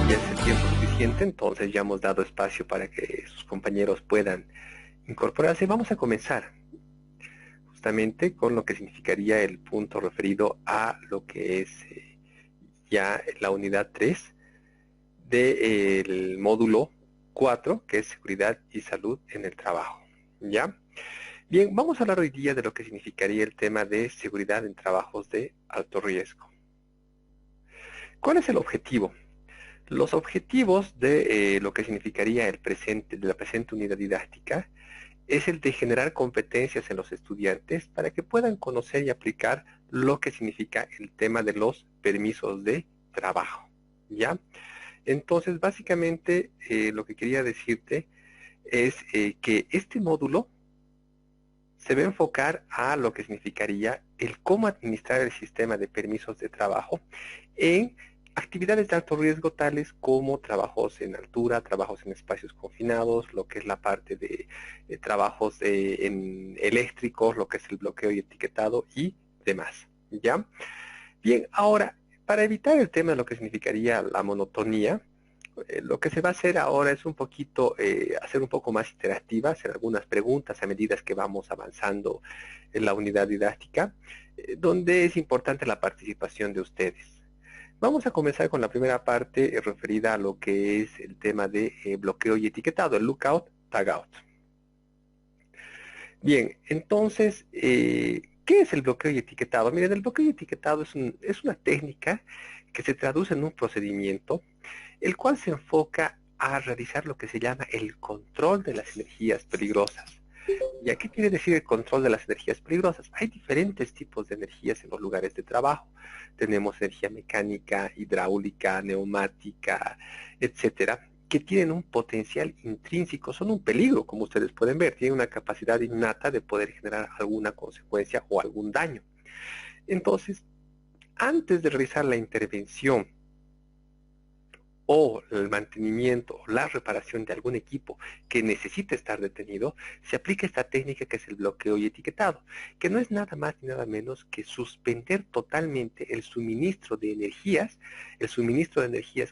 ya es el tiempo suficiente, entonces ya hemos dado espacio para que sus compañeros puedan incorporarse. Vamos a comenzar justamente con lo que significaría el punto referido a lo que es ya la unidad 3 del módulo 4, que es seguridad y salud en el trabajo. ¿Ya? Bien, vamos a hablar hoy día de lo que significaría el tema de seguridad en trabajos de alto riesgo. ¿Cuál es el objetivo? Los objetivos de lo que significaría de la presente unidad didáctica es el de generar competencias en los estudiantes para que puedan conocer y aplicar lo que significa el tema de los permisos de trabajo. ¿Ya? Entonces, básicamente, lo que quería decirte es que este módulo se va a enfocar a lo que significaría el cómo administrar el sistema de permisos de trabajo en actividades de alto riesgo tales como trabajos en altura, trabajos en espacios confinados, lo que es la parte de trabajos en eléctricos, lo que es el bloqueo y etiquetado y demás. ¿Ya? Bien, ahora, para evitar el tema de lo que significaría la monotonía, lo que se va a hacer ahora es un poquito, hacer un poco más interactiva, hacer algunas preguntas a medida que vamos avanzando en la unidad didáctica, donde es importante la participación de ustedes. Vamos a comenzar con la primera parte referida a lo que es el tema de bloqueo y etiquetado, el lookout, tagout. Bien, entonces, ¿qué es el bloqueo y etiquetado? Miren, el bloqueo y etiquetado es una técnica que se traduce en un procedimiento, el cual se enfoca a realizar lo que se llama el control de las energías peligrosas. ¿Y a qué quiere decir el control de las energías peligrosas? Hay diferentes tipos de energías en los lugares de trabajo. Tenemos energía mecánica, hidráulica, neumática, etcétera, que tienen un potencial intrínseco, son un peligro, como ustedes pueden ver, tienen una capacidad innata de poder generar alguna consecuencia o algún daño. Entonces, antes de realizar la intervención o el mantenimiento o la reparación de algún equipo que necesite estar detenido, se aplica esta técnica que es el bloqueo y etiquetado, que no es nada más ni nada menos que suspender totalmente el suministro de energías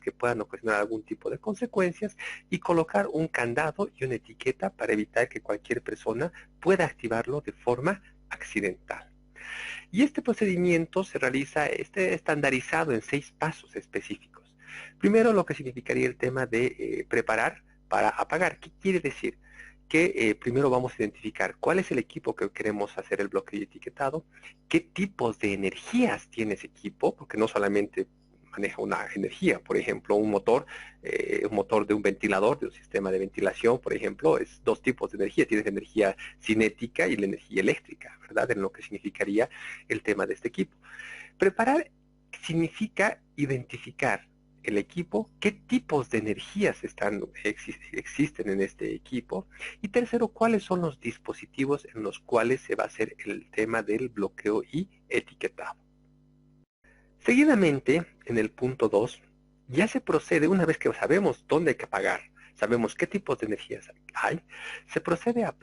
que puedan ocasionar algún tipo de consecuencias y colocar un candado y una etiqueta para evitar que cualquier persona pueda activarlo de forma accidental. Y este procedimiento se realiza estandarizado en 6 pasos específicos. Primero, lo que significaría el tema de preparar para apagar. ¿Qué quiere decir? Que primero vamos a identificar cuál es el equipo que queremos hacer el bloqueo y etiquetado, qué tipos de energías tiene ese equipo, porque no solamente maneja una energía, por ejemplo, un motor de un ventilador, de un sistema de ventilación, por ejemplo, es dos tipos de energía, tienes la energía cinética y la energía eléctrica, ¿verdad? En lo que significaría el tema de este equipo. Preparar significa identificar el equipo, qué tipos de energías existen en este equipo, y tercero, cuáles son los dispositivos en los cuales se va a hacer el tema del bloqueo y etiquetado. Seguidamente, en el punto 2, ya se procede, una vez que sabemos dónde hay que apagar, sabemos qué tipos de energías hay, se procede a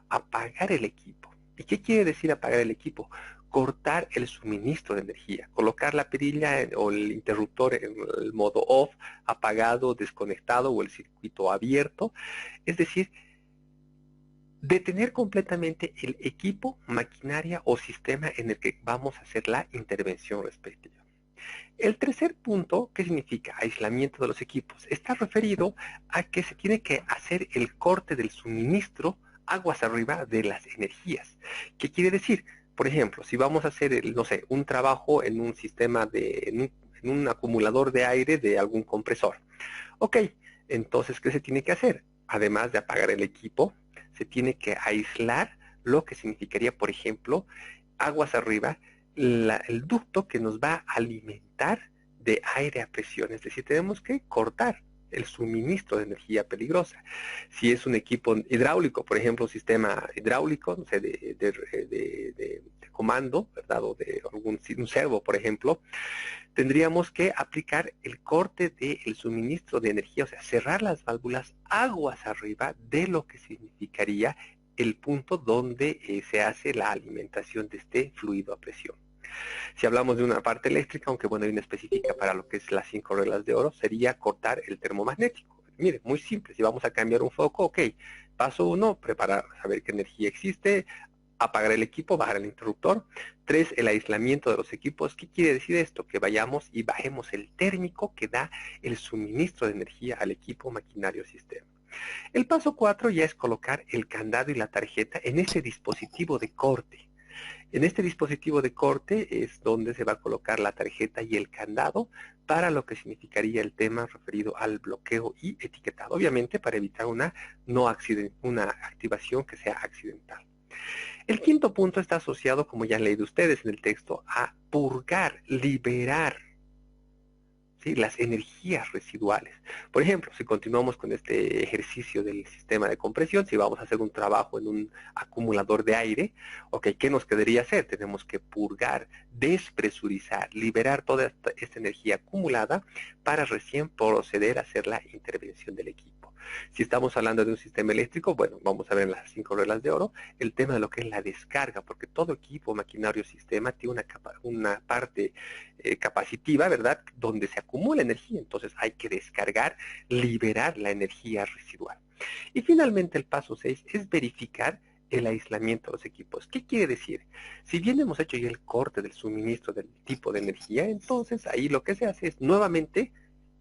apagar el equipo. ¿Y qué quiere decir apagar el equipo? Cortar el suministro de energía, colocar la perilla o el interruptor en el modo off, apagado, desconectado o el circuito abierto, es decir, detener completamente el equipo, maquinaria o sistema en el que vamos a hacer la intervención respectiva. El tercer punto, ¿qué significa? Aislamiento de los equipos. Está referido a que se tiene que hacer el corte del suministro aguas arriba de las energías. ¿Qué quiere decir? Por ejemplo, si vamos a hacer, no sé, un trabajo en un sistema en un acumulador de aire de algún compresor. Ok, entonces, ¿qué se tiene que hacer? Además de apagar el equipo, se tiene que aislar lo que significaría, por ejemplo, aguas arriba, el ducto que nos va a alimentar de aire a presión. Es decir, tenemos que cortar el suministro de energía peligrosa. Si es un equipo hidráulico, por ejemplo, un sistema hidráulico, no sé, de comando, ¿verdad? O de un servo, por ejemplo, tendríamos que aplicar el corte del suministro de energía, o sea, cerrar las válvulas aguas arriba de lo que significaría el punto donde se hace la alimentación de este fluido a presión. Si hablamos de una parte eléctrica, aunque bueno, hay una específica para lo que es las 5 reglas de oro, sería cortar el termomagnético. Mire, muy simple, si vamos a cambiar un foco, ok, paso 1, preparar, saber qué energía existe, apagar el equipo, bajar el interruptor. 3, el aislamiento de los equipos. ¿Qué quiere decir esto? Que vayamos y bajemos el térmico que da el suministro de energía al equipo, maquinario, sistema. El paso 4 ya es colocar el candado y la tarjeta en ese dispositivo de corte. En este dispositivo de corte es donde se va a colocar la tarjeta y el candado para lo que significaría el tema referido al bloqueo y etiquetado, obviamente para evitar una activación que sea accidental. El quinto punto está asociado, como ya han leído ustedes en el texto, a purgar, liberar, ¿sí?, las energías residuales. Por ejemplo, si continuamos con este ejercicio del sistema de compresión, si vamos a hacer un trabajo en un acumulador de aire, ok, ¿qué nos quedaría hacer? Tenemos que purgar, despresurizar, liberar toda esta energía acumulada para recién proceder a hacer la intervención del equipo. Si estamos hablando de un sistema eléctrico, bueno, vamos a ver en las 5 reglas de oro el tema de lo que es la descarga, porque todo equipo, maquinario, sistema tiene una parte capacitiva, ¿verdad?, donde se acumula energía, entonces hay que descargar, liberar la energía residual. Y finalmente el paso 6 es verificar el aislamiento de los equipos. ¿Qué quiere decir? Si bien hemos hecho ya el corte del suministro del tipo de energía, entonces ahí lo que se hace es nuevamente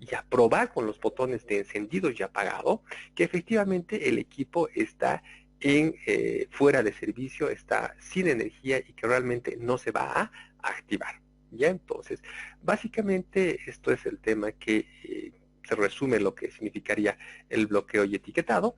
y aprobar con los botones de encendido y apagado que efectivamente el equipo está fuera de servicio, está sin energía y que realmente no se va a activar. ¿Ya? Entonces, básicamente esto es el tema que se resume lo que significaría el bloqueo y etiquetado.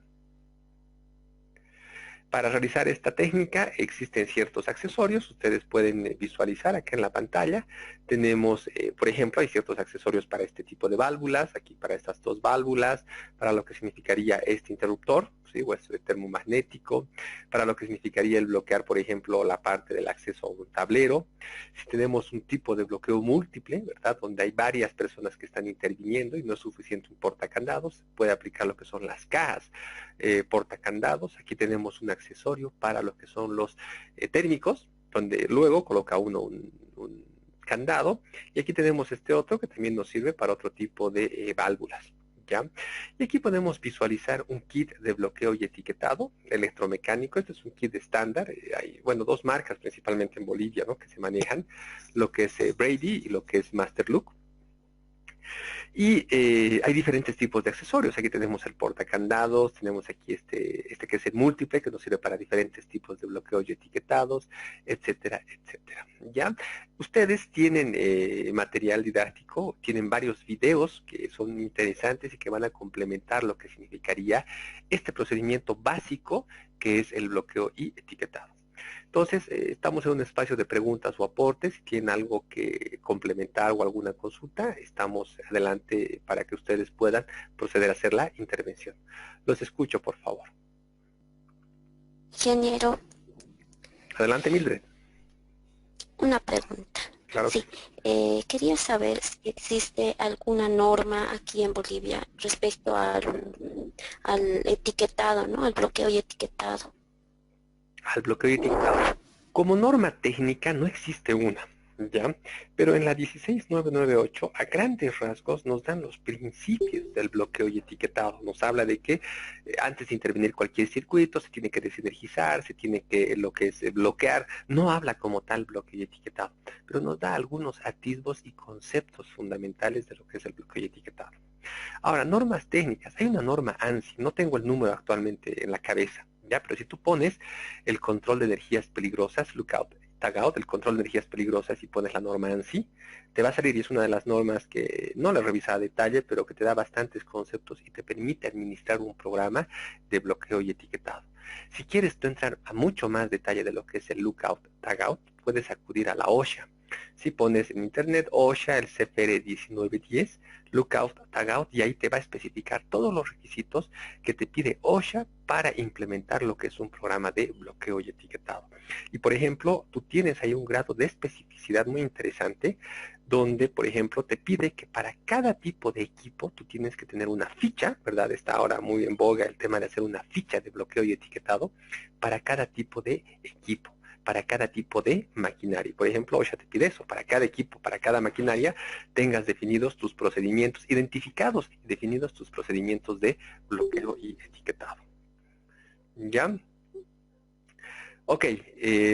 Para realizar esta técnica existen ciertos accesorios, ustedes pueden visualizar acá en la pantalla. Tenemos, por ejemplo, hay ciertos accesorios para este tipo de válvulas, aquí para estas dos válvulas, para lo que significaría este interruptor, ¿sí?, o este termomagnético, para lo que significaría el bloquear, por ejemplo, la parte del acceso a un tablero. Si tenemos un tipo de bloqueo múltiple, ¿verdad?, donde hay varias personas que están interviniendo y no es suficiente un portacandados, puede aplicar lo que son las cajas portacandados. Aquí tenemos un accesorio para lo que son los térmicos, donde luego coloca uno un candado, y aquí tenemos este otro que también nos sirve para otro tipo de válvulas. ¿Ya? Y aquí podemos visualizar un kit de bloqueo y etiquetado electromecánico. Este es un kit estándar. Hay, bueno, dos marcas principalmente en Bolivia, ¿no?, que se manejan, lo que es Brady y lo que es Masterlook. Y hay diferentes tipos de accesorios. Aquí tenemos el portacandados, tenemos aquí este que es el múltiple, que nos sirve para diferentes tipos de bloqueo y etiquetados, etcétera, etcétera. ¿Ya? Ustedes tienen material didáctico, tienen varios videos que son interesantes y que van a complementar lo que significaría este procedimiento básico que es el bloqueo y etiquetado. Entonces, estamos en un espacio de preguntas o aportes. Si tienen algo que complementar o alguna consulta, estamos adelante para que ustedes puedan proceder a hacer la intervención. Los escucho, por favor. Ingeniero, Adelante, Mildred. una pregunta. Claro que Sí, sí. quería saber si existe alguna norma aquí en Bolivia respecto al etiquetado, ¿no? Al bloqueo y etiquetado. Al bloqueo y etiquetado. Como norma técnica no existe una, ¿ya? Pero en la 16998, a grandes rasgos, nos dan los principios del bloqueo y etiquetado. Nos habla de que antes de intervenir cualquier circuito, se tiene que desenergizar, se tiene que, lo que es bloquear. No habla como tal bloqueo y etiquetado, pero nos da algunos atisbos y conceptos fundamentales de lo que es el bloqueo y etiquetado. Ahora, normas técnicas. Hay una norma ANSI, no tengo el número actualmente en la cabeza, ¿ya? Pero si tú pones el control de energías peligrosas, lookout, tagout, el control de energías peligrosas, y pones la norma ANSI, te va a salir, y es una de las normas que no la he revisado a detalle, pero que te da bastantes conceptos y te permite administrar un programa de bloqueo y etiquetado. Si quieres tú entrar a mucho más detalle de lo que es el lookout, tagout, puedes acudir a la OSHA. Si pones en internet OSHA, el CFR 1910, lookout, tagout, y ahí te va a especificar todos los requisitos que te pide OSHA para implementar lo que es un programa de bloqueo y etiquetado. Y por ejemplo, tú tienes ahí un grado de especificidad muy interesante, donde por ejemplo te pide que para cada tipo de equipo tú tienes que tener una ficha, ¿verdad? Está ahora muy en boga el tema de hacer una ficha de bloqueo y etiquetado para cada tipo de equipo. para cada tipo de maquinaria. Por ejemplo, OSHA te pide eso, para cada equipo, para cada maquinaria, tengas definidos tus procedimientos, identificados y definidos tus procedimientos de bloqueo y etiquetado. ¿Ya? Ok,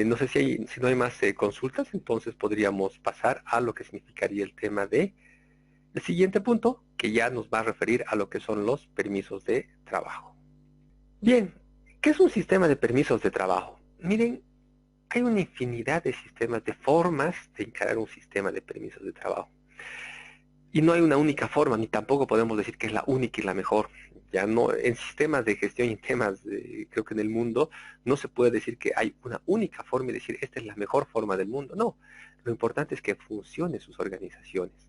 no sé si no hay más consultas, entonces podríamos pasar a lo que significaría el tema de el siguiente punto, que ya nos va a referir a lo que son los permisos de trabajo. Bien, ¿qué es un sistema de permisos de trabajo? Miren, hay una infinidad de sistemas, de formas de encarar un sistema de permisos de trabajo. Y no hay una única forma, ni tampoco podemos decir que es la única y la mejor. Ya no, en sistemas de gestión y en temas, creo que en el mundo, no se puede decir que hay una única forma y decir esta es la mejor forma del mundo. No, lo importante es que funcione sus organizaciones.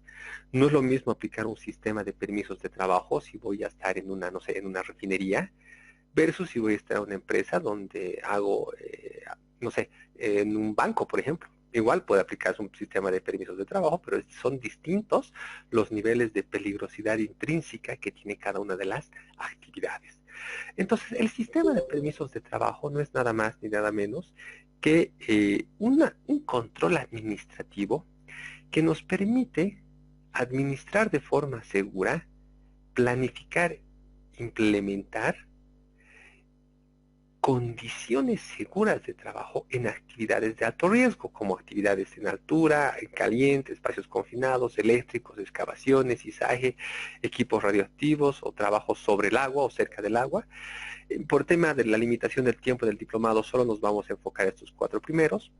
No es lo mismo aplicar un sistema de permisos de trabajo si voy a estar en una, no sé, en una refinería, versus si voy a estar en una empresa donde hago, no sé, en un banco, por ejemplo. Igual puede aplicarse un sistema de permisos de trabajo, pero son distintos los niveles de peligrosidad intrínseca que tiene cada una de las actividades. Entonces, el sistema de permisos de trabajo no es nada más ni nada menos que un control administrativo que nos permite administrar de forma segura, planificar, implementar condiciones seguras de trabajo en actividades de alto riesgo, como actividades en altura, en caliente, espacios confinados, eléctricos, excavaciones, izaje, equipos radioactivos o trabajos sobre el agua o cerca del agua. Por tema de la limitación del tiempo del diplomado, solo nos vamos a enfocar estos 4 primeros,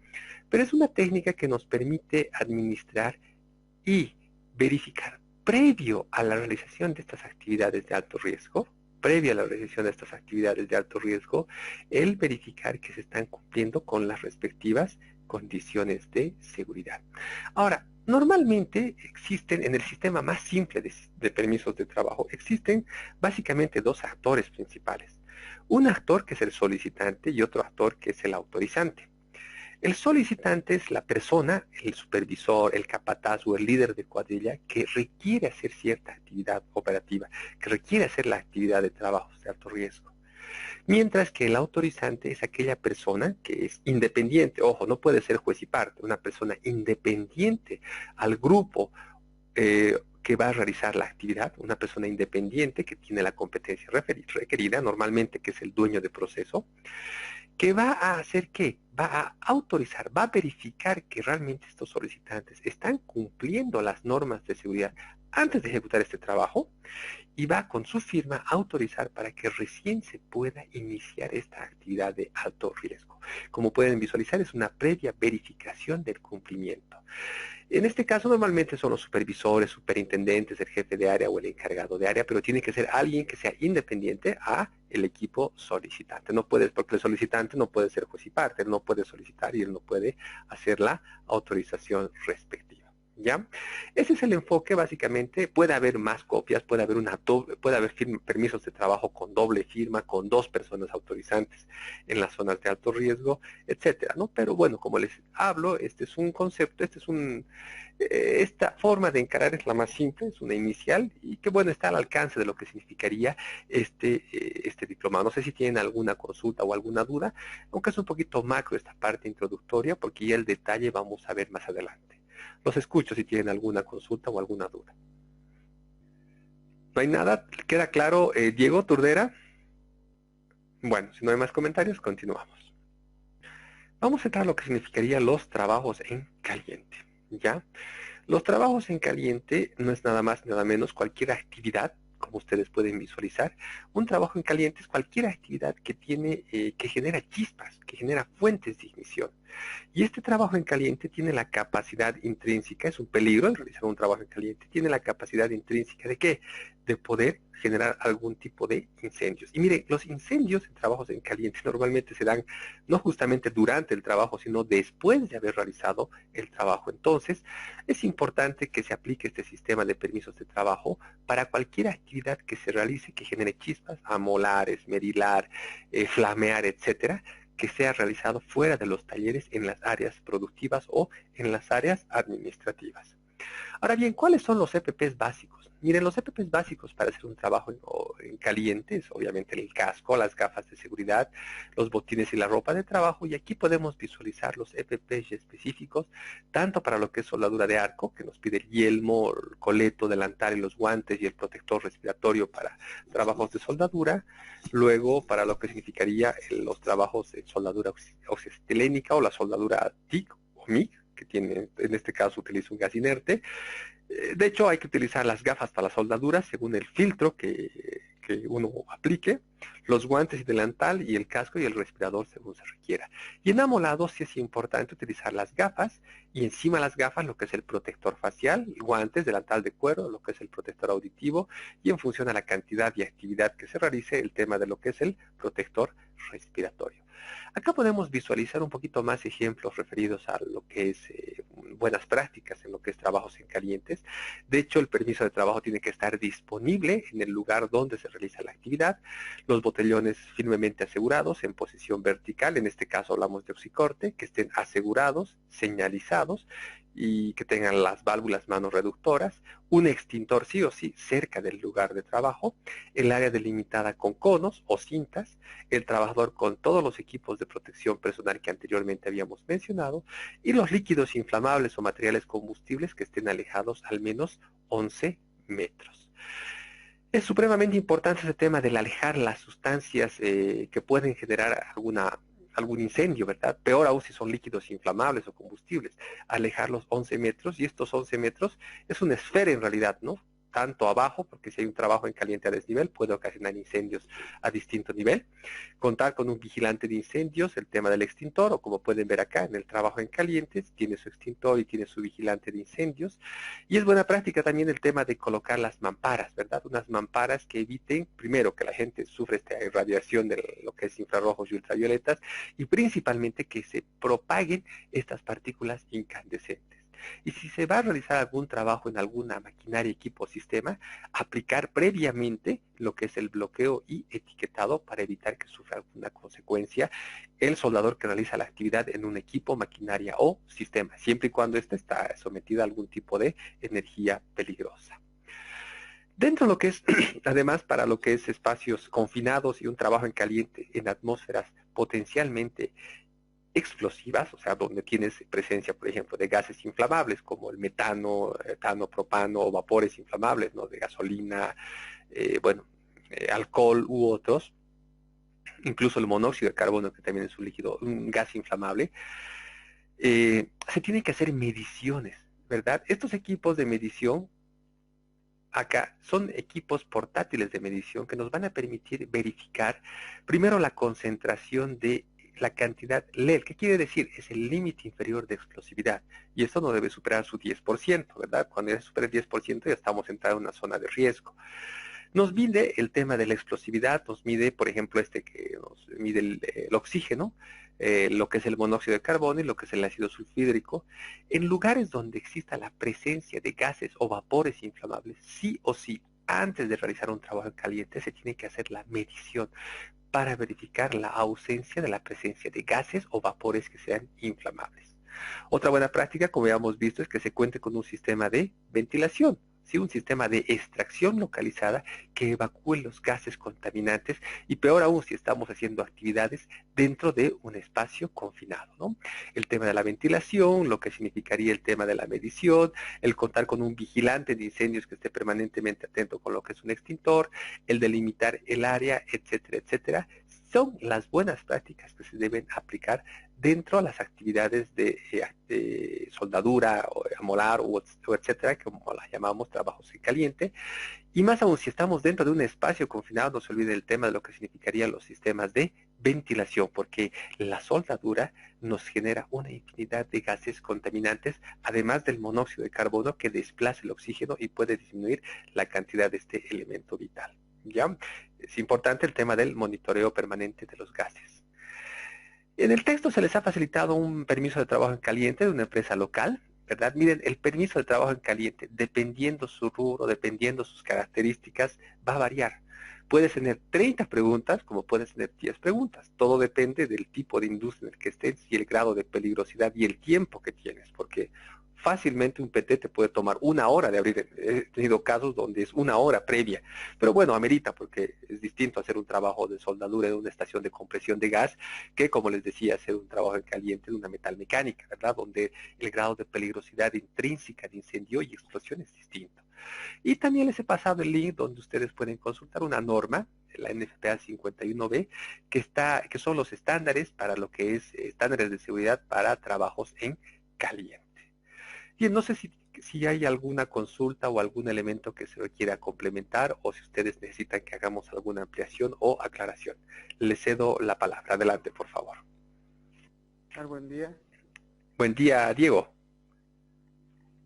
pero es una técnica que nos permite administrar y verificar previo a la realización de estas actividades de alto riesgo, previa a la realización de estas actividades de alto riesgo, el verificar que se están cumpliendo con las respectivas condiciones de seguridad. Ahora, normalmente existen, en el sistema más simple de permisos de trabajo, existen básicamente dos actores principales. Un actor que es el solicitante y otro actor que es el autorizante. El solicitante es la persona, el supervisor, el capataz o el líder de cuadrilla que requiere hacer cierta actividad operativa, que requiere hacer la actividad de trabajos de alto riesgo. Mientras que el autorizante es aquella persona que es independiente, ojo, no puede ser juez y parte, una persona independiente al grupo que va a realizar la actividad, una persona independiente que tiene la competencia requerida, normalmente que es el dueño de proceso, que va a hacer qué, va a autorizar, va a verificar que realmente estos solicitantes están cumpliendo las normas de seguridad antes de ejecutar este trabajo y va con su firma a autorizar para que recién se pueda iniciar esta actividad de alto riesgo. Como pueden visualizar, es una previa verificación del cumplimiento. En este caso normalmente son los supervisores, superintendentes, el jefe de área o el encargado de área, pero tiene que ser alguien que sea independiente a el equipo solicitante. No puede, porque el solicitante no puede ser juez y parte, él no puede solicitar y él no puede hacer la autorización respectiva. ¿Ya? Ese es el enfoque básicamente. Puede haber más copias, puede haber permisos de trabajo con doble firma, con 2 personas autorizantes en las zonas de alto riesgo, etcétera, ¿no? Pero bueno, como les hablo, este es un concepto, esta forma de encarar es la más simple, es una inicial y que bueno, está al alcance de lo que significaría este diplomado. No sé si tienen alguna consulta o alguna duda, aunque es un poquito macro esta parte introductoria, porque ya el detalle vamos a ver más adelante. Los escucho si tienen alguna consulta o alguna duda. ¿No hay nada? ¿Queda claro, Diego Turdera? Bueno, si no hay más comentarios, continuamos. Vamos a entrar a lo que significaría los trabajos en caliente, ¿ya? Los trabajos en caliente no es nada más, nada menos cualquier actividad, como ustedes pueden visualizar. Un trabajo en caliente es cualquier actividad que que genera chispas, que genera fuentes de ignición. Y este trabajo en caliente tiene la capacidad intrínseca, es un peligro el realizar un trabajo en caliente, tiene la capacidad intrínseca ¿de qué? De poder generar algún tipo de incendios. Y mire, los incendios en trabajos en caliente normalmente se dan no justamente durante el trabajo, sino después de haber realizado el trabajo. Entonces, es importante que se aplique este sistema de permisos de trabajo para cualquier actividad que se realice que genere chispas, amolar, esmerilar, flamear, etcétera, que sea realizado fuera de los talleres en las áreas productivas o en las áreas administrativas. Ahora bien, ¿cuáles son los EPPs básicos? Miren, los EPPs básicos para hacer un trabajo en caliente es obviamente el casco, las gafas de seguridad, los botines y la ropa de trabajo, y aquí podemos visualizar los EPPs específicos, tanto para lo que es soldadura de arco, que nos pide el yelmo, el coleto, delantal y los guantes y el protector respiratorio para trabajos de soldadura, luego para lo que significaría los trabajos de soldadura oxiestilénica o la soldadura TIC o MIG, que tiene, en este caso utiliza un gas inerte. De hecho, hay que utilizar las gafas para la soldadura según el filtro que uno aplique, los guantes y delantal y el casco y el respirador según se requiera. Y en amolado sí es importante utilizar las gafas y encima de las gafas lo que es el protector facial, guantes, delantal de cuero, lo que es el protector auditivo y en función a la cantidad y actividad que se realice el tema de lo que es el protector respiratorio. Acá podemos visualizar un poquito más ejemplos referidos a lo que es buenas prácticas en lo que es trabajos en calientes. De hecho, el permiso de trabajo tiene que estar disponible en el lugar donde se realiza la actividad. Los botellones firmemente asegurados en posición vertical, en este caso hablamos de oxicorte, que estén asegurados, señalizados y que tengan las válvulas manos reductoras, un extintor sí o sí cerca del lugar de trabajo, el área delimitada con conos o cintas, el trabajador con todos los equipos de protección personal que anteriormente habíamos mencionado, y los líquidos inflamables o materiales combustibles que estén alejados al menos 11 metros. Es supremamente importante ese tema del alejar las sustancias que pueden generar algún incendio, ¿verdad? Peor aún si son líquidos inflamables o combustibles. Alejar los 11 metros, y estos 11 metros es una esfera en realidad, ¿no? Tanto abajo, porque si hay un trabajo en caliente a desnivel, puede ocasionar incendios a distinto nivel. Contar con un vigilante de incendios, el tema del extintor, o como pueden ver acá, en el trabajo en calientes, tiene su extintor y tiene su vigilante de incendios. Y es buena práctica también el tema de colocar las mamparas, ¿verdad? Unas mamparas que eviten, primero, que la gente sufra esta irradiación de lo que es infrarrojos y ultravioletas, y principalmente que se propaguen estas partículas incandescentes. Y si se va a realizar algún trabajo en alguna maquinaria, equipo o sistema, aplicar previamente lo que es el bloqueo y etiquetado para evitar que sufra alguna consecuencia el soldador que realiza la actividad en un equipo, maquinaria o sistema, siempre y cuando éste está sometido a algún tipo de energía peligrosa. Dentro de lo que es, además, para lo que es espacios confinados y un trabajo en caliente en atmósferas potencialmente explosivas, o sea, donde tienes presencia, por ejemplo, de gases inflamables como el metano, etano, propano o vapores inflamables, ¿no? De gasolina, alcohol u otros, incluso el monóxido de carbono, que también es un líquido, un gas inflamable, se tienen que hacer mediciones, ¿verdad? Estos equipos de medición acá son equipos portátiles de medición que nos van a permitir verificar primero la concentración de la cantidad LEL. ¿Qué quiere decir? Es el límite inferior de explosividad. Y esto no debe superar su 10%, ¿verdad? Cuando ya supera el 10% ya estamos entrando en una zona de riesgo. Nos mide el tema de la explosividad, nos mide, por ejemplo, que nos mide el oxígeno, lo que es el monóxido de carbono y lo que es el ácido sulfídrico. En lugares donde exista la presencia de gases o vapores inflamables, sí o sí, antes de realizar un trabajo en caliente, se tiene que hacer la medición para verificar la ausencia de la presencia de gases o vapores que sean inflamables. Otra buena práctica, como ya hemos visto, es que se cuente con un sistema de ventilación, ¿sí? Un sistema de extracción localizada que evacúe los gases contaminantes, y peor aún si estamos haciendo actividades dentro de un espacio confinado, ¿no? El tema de la ventilación, lo que significaría el tema de la medición, el contar con un vigilante de incendios que esté permanentemente atento con lo que es un extintor, el delimitar el área, etcétera, etcétera, son las buenas prácticas que se deben aplicar dentro de las actividades de soldadura, o amolar, o etcétera, como las llamamos trabajos en caliente. Y más aún, si estamos dentro de un espacio confinado, no se olvide el tema de lo que significarían los sistemas de ventilación, porque la soldadura nos genera una infinidad de gases contaminantes, además del monóxido de carbono que desplaza el oxígeno y puede disminuir la cantidad de este elemento vital. ¿Ya? Es importante el tema del monitoreo permanente de los gases. En el texto se les ha facilitado un permiso de trabajo en caliente de una empresa local, ¿verdad? Miren, el permiso de trabajo en caliente, dependiendo su rubro, dependiendo sus características, va a variar. Puedes tener 30 preguntas, como puedes tener 10 preguntas. Todo depende del tipo de industria en el que estés y el grado de peligrosidad y el tiempo que tienes, porque fácilmente un PT te puede tomar una hora de abrir. He tenido casos donde es una hora previa, pero bueno, amerita porque es distinto hacer un trabajo de soldadura en una estación de compresión de gas que, como les decía, hacer un trabajo en caliente de una metalmecánica, ¿verdad? Donde el grado de peligrosidad intrínseca de incendio y explosión es distinto. Y también les he pasado el link donde ustedes pueden consultar una norma, la NFPA 51B, que son los estándares para lo que es estándares de seguridad para trabajos en caliente. Y no sé si hay alguna consulta o algún elemento que se requiera complementar o si ustedes necesitan que hagamos alguna ampliación o aclaración. Les cedo la palabra. Adelante, por favor. Buen día. Buen día, Diego.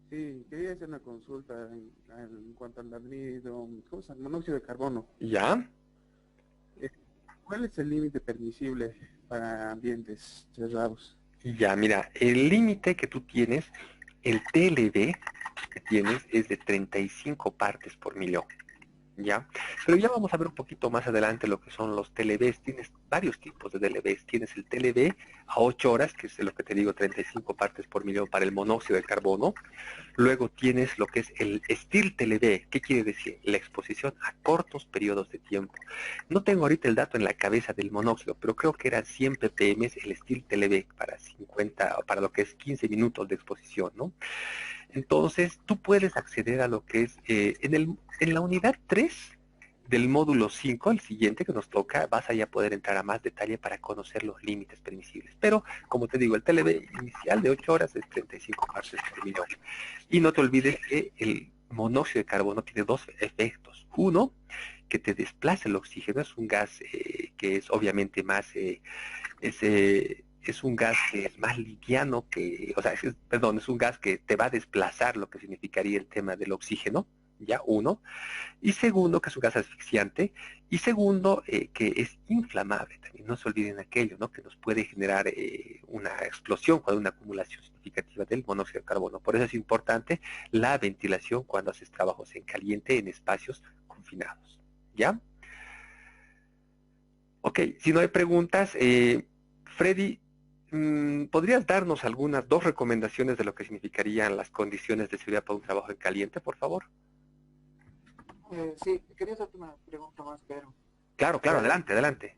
Sí, quería hacer una consulta en cuanto al ladrillo, ¿cómo se llama? Monóxido de carbono. ¿Ya? ¿Cuál es el límite permisible para ambientes cerrados? Ya, mira, el límite que tú tienes, el TLB que tienes es de 35 partes por millón. ¿Ya? Pero ya vamos a ver un poquito más adelante lo que son los TLBs. Tienes varios tipos de TLBs. Tienes el TLB a 8 horas, que es lo que te digo, 35 partes por millón para el monóxido de carbono. Luego tienes lo que es el Steel TLB. ¿Qué quiere decir? La exposición a cortos periodos de tiempo. No tengo ahorita el dato en la cabeza del monóxido, pero creo que eran 100 ppm el Steel TLB para 50, para lo que es 15 minutos de exposición, ¿no? Entonces, tú puedes acceder a lo que es, en la unidad 3 del módulo 5, el siguiente que nos toca, vas a ya poder entrar a más detalle para conocer los límites permisibles. Pero, como te digo, el TLB inicial de 8 horas es 35 partes por millón. Y no te olvides que el monóxido de carbono tiene dos efectos. Uno, que te desplaza el oxígeno, es un gas que es obviamente más, es un gas que es más liviano que, o sea, perdón, es un gas que te va a desplazar lo que significaría el tema del oxígeno, ya, uno. Y segundo, que es un gas asfixiante. Y segundo, que es inflamable también. No se olviden aquello, ¿no? Que nos puede generar una explosión cuando hay una acumulación significativa del monóxido de carbono. Por eso es importante la ventilación cuando haces trabajos en caliente en espacios confinados. ¿Ya? Ok, si no hay preguntas, Freddy, ¿podrías darnos algunas dos recomendaciones de lo que significarían las condiciones de seguridad para un trabajo en caliente, por favor? Sí, quería hacerte una pregunta más, pero Claro, claro, eh, adelante, adelante.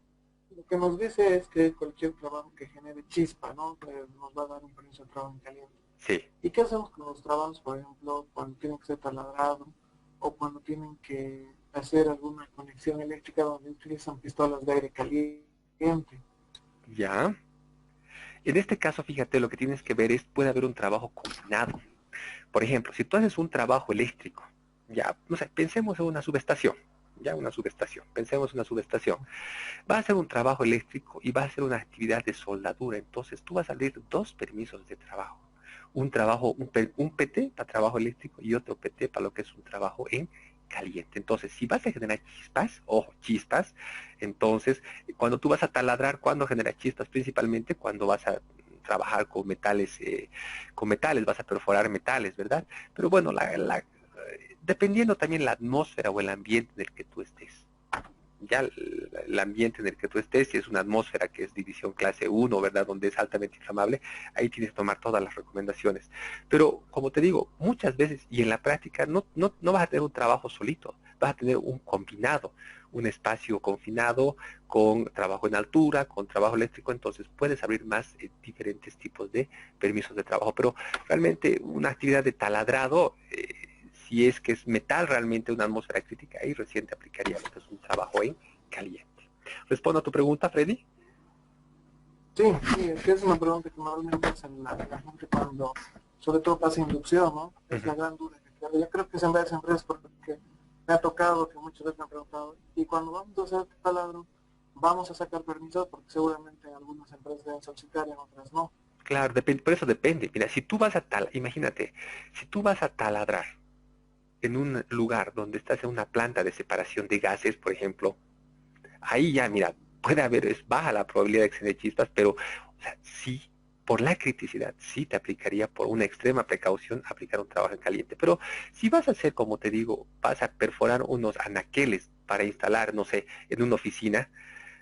lo que nos dice es que cualquier trabajo que genere chispa, ¿no? Nos va a dar un permiso de trabajo en caliente. Sí. ¿Y qué hacemos con los trabajos, por ejemplo, cuando tienen que ser taladrados o cuando tienen que hacer alguna conexión eléctrica donde utilizan pistolas de aire caliente? Ya. En este caso, fíjate, lo que tienes que ver es, puede haber un trabajo combinado. Por ejemplo, si tú haces un trabajo eléctrico, ya, no sé, pensemos en una subestación, ya una subestación, pensemos en una subestación. Va a hacer un trabajo eléctrico y va a hacer una actividad de soldadura, entonces tú vas a abrir dos permisos de trabajo. Un trabajo, un PT para trabajo eléctrico y otro PT para lo que es un trabajo en caliente. Entonces, si vas a generar chispas, ojo, chispas, entonces, cuando tú vas a taladrar, ¿cuándo genera chispas? Principalmente cuando vas a trabajar con metales, vas a perforar metales, ¿verdad? Pero bueno, dependiendo también la atmósfera o el ambiente en el que tú estés. Ya el ambiente en el que tú estés, si es una atmósfera que es división clase 1, ¿verdad? Donde es altamente inflamable, ahí tienes que tomar todas las recomendaciones. Pero, como te digo, muchas veces, y en la práctica, no vas a tener un trabajo solito, vas a tener un combinado, un espacio confinado, con trabajo en altura, con trabajo eléctrico, entonces puedes abrir más diferentes tipos de permisos de trabajo. Pero realmente una actividad de taladrado, si es que es metal realmente una atmósfera crítica, ahí recién te aplicaría lo que es un trabajo en caliente. ¿Respondo a tu pregunta, Freddy? Sí, sí, es que es una pregunta que normalmente hacen la gente cuando, sobre todo pasa inducción, ¿no? Es la gran duda que queda. Yo creo que es en varias empresas porque me ha tocado que muchas veces me han preguntado, y cuando vamos a hacer taladro, vamos a sacar permisos porque seguramente algunas empresas deben solicitar y en otras no. Claro, por eso depende. Mira, si tú vas a imagínate, si tú vas a taladrar en un lugar donde estás en una planta de separación de gases, por ejemplo, ahí ya, Ujú. mira, puede haber, es baja la probabilidad de que se den chispas, pero, o sea, sí, por la criticidad, sí te aplicaría por una extrema precaución aplicar un trabajo en caliente. Pero si vas a hacer, como te digo, vas a perforar unos anaqueles para instalar, no sé, en una oficina,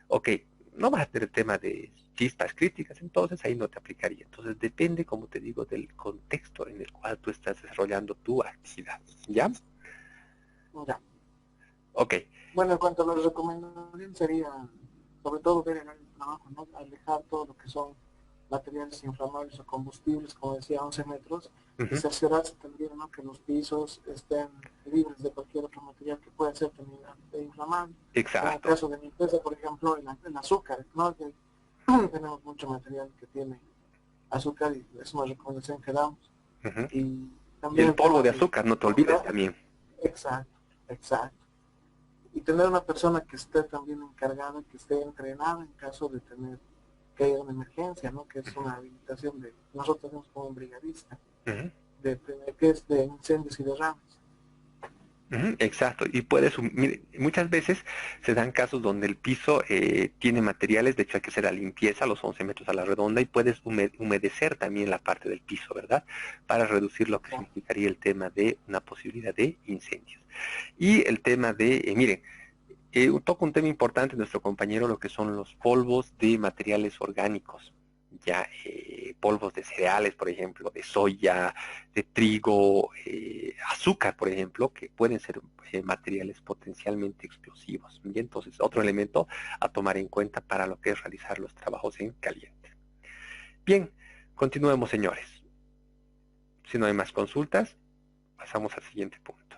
ok, no vas a tener tema de chispas críticas, entonces ahí no te aplicaría. Entonces depende, como te digo, del contexto en el cual tú estás desarrollando tu actividad. ¿Ya? Ya. Ok. Bueno, en cuanto a las recomendaciones sería, sobre todo ver el área de trabajo, ¿no? Alejar todo lo que son materiales inflamables o combustibles, como decía, 11 metros, y Ujú. cerciorarse también, ¿no? Que los pisos estén libres de cualquier otro material que pueda ser también inflamable. En el Exacto. caso de mi empresa, por ejemplo, el azúcar, ¿no? Que tenemos mucho material que tiene azúcar y es una recomendación que damos. Ujú. Y Y también el el polvo tema de de azúcar, no te olvides comprar, también. exacto, exacto. Y tener una persona que esté también encargada, que esté entrenada en caso de tener que haya una emergencia, ¿no? Que es una habilitación de, nosotros tenemos como un brigadista, Ujú. que es de incendios y derrames. Ujú, exacto, y puedes, mire, muchas veces se dan casos donde el piso tiene materiales, de hecho hay que hacer la limpieza, los 11 metros a la redonda, y puedes humedecer también la parte del piso, ¿verdad? Para reducir lo que Exacto. significaría el tema de una posibilidad de incendios. Y el tema de, miren, toca un tema importante nuestro compañero, lo que son los polvos de materiales orgánicos, ya polvos de cereales, por ejemplo, de soya, de trigo, azúcar, por ejemplo, que pueden ser materiales potencialmente explosivos. Y entonces, otro elemento a tomar en cuenta para lo que es realizar los trabajos en caliente. Bien, continuemos, señores. Si no hay más consultas, pasamos al siguiente punto.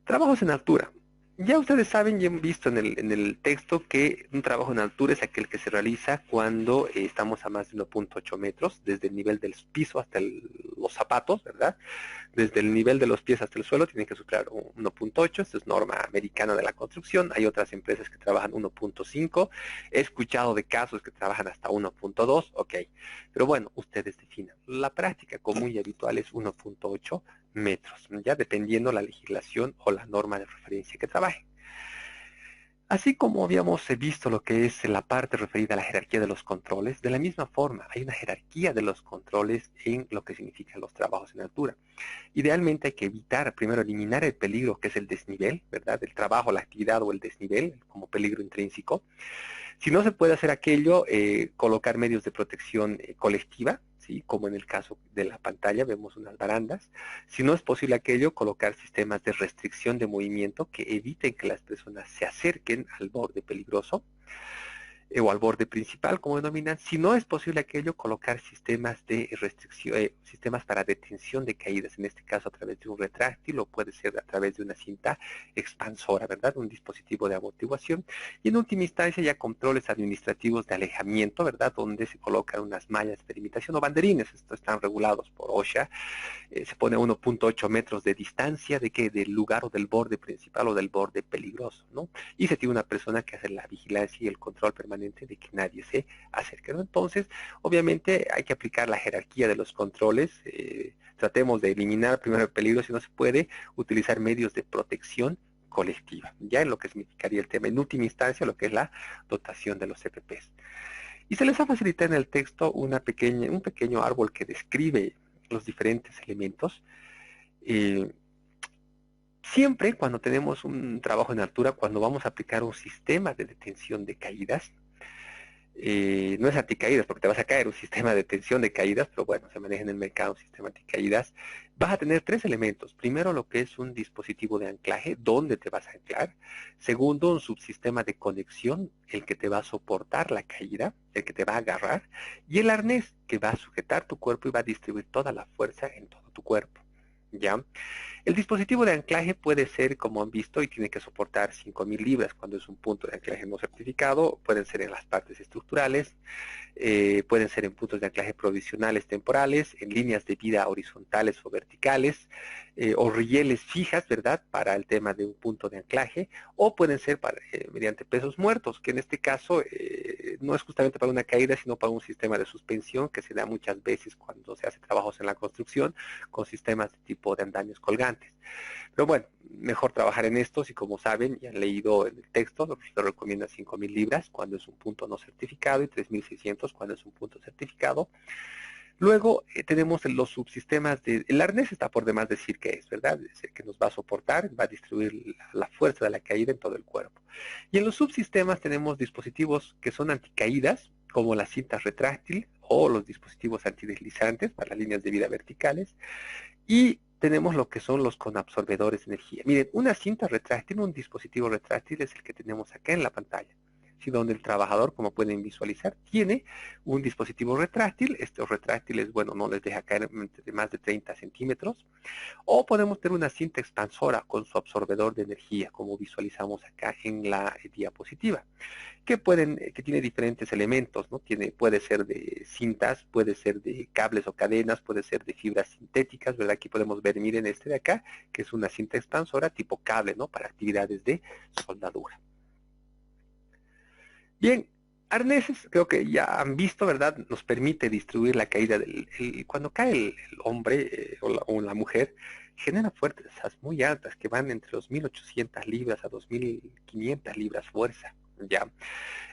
Trabajos en altura. Ya ustedes saben y han visto en el texto que un trabajo en altura es aquel que se realiza cuando estamos a más de 1.8 metros, desde el nivel del piso hasta los zapatos, ¿verdad? Desde el nivel de los pies hasta el suelo tienen que superar 1.8, esta es norma americana de la construcción, hay otras empresas que trabajan 1.5, he escuchado de casos que trabajan hasta 1.2, ok, pero bueno, ustedes definan. La práctica común y habitual es 1.8 metros, ya dependiendo la legislación o la norma de referencia que trabajen. Así como habíamos visto lo que es la parte referida a la jerarquía de los controles, de la misma forma hay una jerarquía de los controles en lo que significan los trabajos en altura. Idealmente hay que evitar, primero eliminar el peligro que es el desnivel, ¿verdad? El trabajo, la actividad o el desnivel como peligro intrínseco. Si no se puede hacer aquello, colocar medios de protección colectiva, ¿sí? Como en el caso de la pantalla, vemos unas barandas. Si no es posible aquello, colocar sistemas de restricción de movimiento que eviten que las personas se acerquen al borde peligroso o al borde principal, como denominan. Si no es posible aquello, colocar sistemas de restricción, sistemas para detención de caídas, en este caso a través de un retráctil o puede ser a través de una cinta expansora, ¿verdad? Un dispositivo de amortiguación. Y en última instancia ya controles administrativos de alejamiento, ¿verdad? Donde se colocan unas mallas de delimitación o banderines, estos están regulados por OSHA, se pone a 1.8 metros de distancia de que del lugar o del borde principal o del borde peligroso, ¿no? Y se tiene una persona que hace la vigilancia y el control permanente de que nadie se acerque, ¿no? Entonces, obviamente hay que aplicar la jerarquía de los controles, tratemos de eliminar primero el peligro si no se puede, utilizar medios de protección colectiva, ya en lo que significaría el tema, en última instancia, lo que es la dotación de los CPPs. Y se les ha facilitado en el texto un pequeño árbol que describe los diferentes elementos. Eh, Siempre cuando tenemos un trabajo en altura, cuando vamos a aplicar un sistema de detención de caídas, no es anticaídas porque te vas a caer, un sistema de detención de caídas, pero bueno, se maneja en el mercado un sistema anticaídas, vas a tener tres elementos. Primero, lo que es un dispositivo de anclaje, donde te vas a anclar. Segundo, un subsistema de conexión, el que te va a soportar la caída, el que te va a agarrar. Y el arnés, que va a sujetar tu cuerpo y va a distribuir toda la fuerza en todo tu cuerpo. ¿Ya? El dispositivo de anclaje puede ser, como han visto, y tiene que soportar 5.000 libras cuando es un punto de anclaje no certificado, pueden ser en las partes estructurales, pueden ser en puntos de anclaje provisionales temporales, en líneas de vida horizontales o verticales, o rieles fijas, ¿verdad? Para el tema de un punto de anclaje, o pueden ser mediante pesos muertos, que en este caso no es justamente para una caída, sino para un sistema de suspensión que se da muchas veces cuando se hace trabajos en la construcción con sistemas de tipo de andamios colgantes. Pero bueno, mejor trabajar en estos y como saben y han leído en el texto, se recomienda 5.000 libras cuando es un punto no certificado y 3.600 cuando es un punto certificado. Luego tenemos los subsistemas el arnés está por demás decir que es, ¿verdad? Es el que nos va a soportar, va a distribuir la fuerza de la caída en todo el cuerpo. Y en los subsistemas tenemos dispositivos que son anticaídas, como la cinta retráctil o los dispositivos antideslizantes para las líneas de vida verticales. Y tenemos lo que son los conabsorbedores de energía. Miren, una cinta retráctil, un dispositivo retráctil es el que tenemos acá en la pantalla. ¿Sí? Donde el trabajador, como pueden visualizar, tiene un dispositivo retráctil. Estos retráctiles, bueno, no les deja caer de más de 30 centímetros. O podemos tener una cinta expansora con su absorbedor de energía, como visualizamos acá en la diapositiva, que tiene diferentes elementos, ¿no? Puede ser de cintas, puede ser de cables o cadenas, puede ser de fibras sintéticas, ¿verdad? Aquí podemos ver, miren este de acá, que es una cinta expansora tipo cable, ¿no? Para actividades de soldadura. Bien, arneses, creo que ya han visto, ¿verdad? Nos permite distribuir la caída cuando cae el hombre o la mujer, genera fuerzas muy altas que van entre los 1800 libras a 2500 libras fuerza, ¿ya?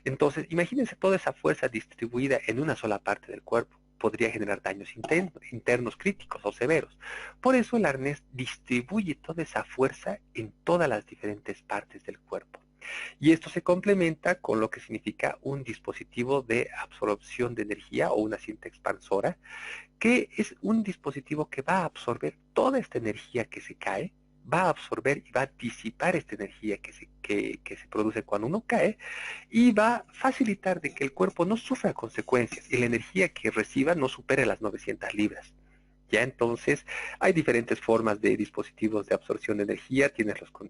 Entonces, imagínense toda esa fuerza distribuida en una sola parte del cuerpo. Podría generar daños internos críticos o severos. Por eso el arnés distribuye toda esa fuerza en todas las diferentes partes del cuerpo. Y esto se complementa con lo que significa un dispositivo de absorción de energía o una cinta expansora, que es un dispositivo que va a absorber toda esta energía que se cae, va a absorber y va a disipar esta energía que se produce cuando uno cae y va a facilitar de que el cuerpo no sufra consecuencias y la energía que reciba no supere las 900 libras. Ya entonces hay diferentes formas de dispositivos de absorción de energía, tienes los con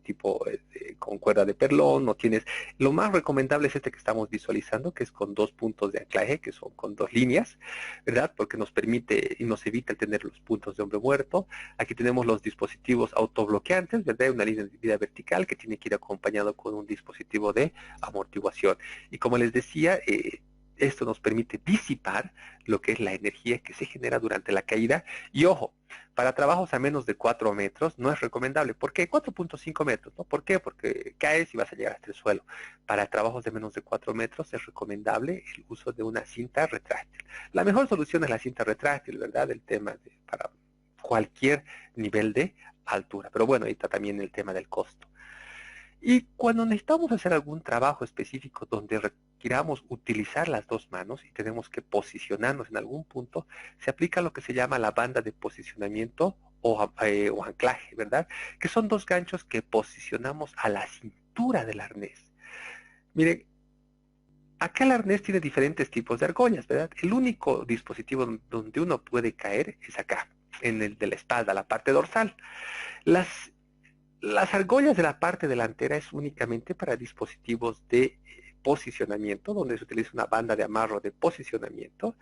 con cuerda de perlón, o tienes, lo más recomendable es este que estamos visualizando, que es con 2 puntos de anclaje, que son con 2 líneas, ¿verdad? Porque nos permite y nos evita el tener los puntos de hombre muerto. Aquí tenemos los dispositivos autobloqueantes, ¿verdad? Una línea de vida vertical que tiene que ir acompañado con un dispositivo de amortiguación. Y como les decía, esto nos permite disipar lo que es la energía que se genera durante la caída. Y ojo, para trabajos a menos de 4 metros no es recomendable. ¿Por qué? 4.5 metros, ¿no? ¿Por qué? Porque caes y vas a llegar hasta el suelo. Para trabajos de menos de 4 metros es recomendable el uso de una cinta retráctil. La mejor solución es la cinta retráctil, ¿verdad? El tema para cualquier nivel de altura. Pero bueno, ahí está también el tema del costo. Y cuando necesitamos hacer algún trabajo específico donde requiramos utilizar las dos manos y tenemos que posicionarnos en algún punto, se aplica lo que se llama la banda de posicionamiento o anclaje, ¿verdad? Que son dos ganchos que posicionamos a la cintura del arnés. Miren, acá el arnés tiene diferentes tipos de argollas, ¿verdad? El único dispositivo donde uno puede caer es acá, en el de la espalda, la parte dorsal. Las argollas de la parte delantera es únicamente para dispositivos de posicionamiento, donde se utiliza una banda de amarro de posicionamiento.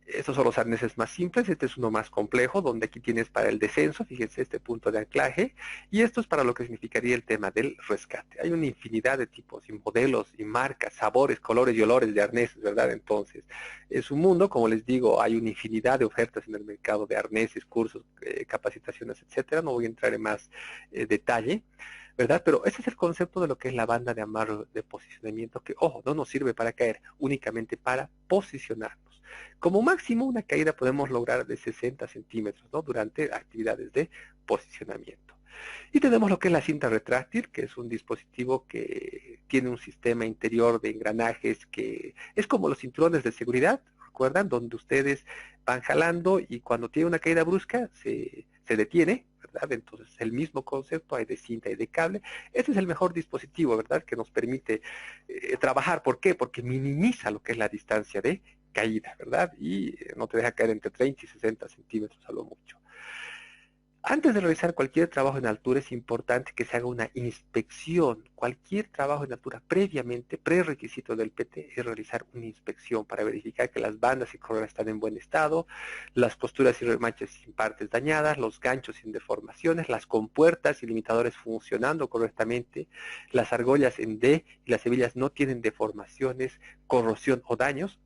Estos son los arneses más simples, este es uno más complejo, donde aquí tienes para el descenso, fíjense este punto de anclaje, y esto es para lo que significaría el tema del rescate. Hay una infinidad de tipos y modelos y marcas, sabores, colores y olores de arneses, ¿verdad? Entonces, es un mundo, como les digo, hay una infinidad de ofertas en el mercado de arneses, cursos, capacitaciones, etcétera. No voy a entrar en más detalle, ¿verdad? Pero ese es el concepto de lo que es la banda de amarro de posicionamiento, que, ojo, no nos sirve para caer, únicamente para posicionarnos. Como máximo, una caída podemos lograr de 60 centímetros, ¿no? Durante actividades de posicionamiento. Y tenemos lo que es la cinta retráctil, que es un dispositivo que tiene un sistema interior de engranajes que es como los cinturones de seguridad, ¿recuerdan? Donde ustedes van jalando y cuando tiene una caída brusca se detiene, ¿verdad? Entonces el mismo concepto hay de cinta y de cable. Este es el mejor dispositivo, ¿verdad? Que nos permite trabajar. ¿Por qué? Porque minimiza lo que es la distancia de caída, ¿verdad? Y no te deja caer entre 30 y 60 centímetros a lo mucho. Antes de realizar cualquier trabajo en altura es importante que se haga una inspección. Cualquier trabajo en altura previamente, prerequisito del PT es realizar una inspección para verificar que las bandas y correas están en buen estado, las costuras y remaches sin partes dañadas, los ganchos sin deformaciones, las compuertas y limitadores funcionando correctamente, las argollas en D y las hebillas no tienen deformaciones, corrosión o daños.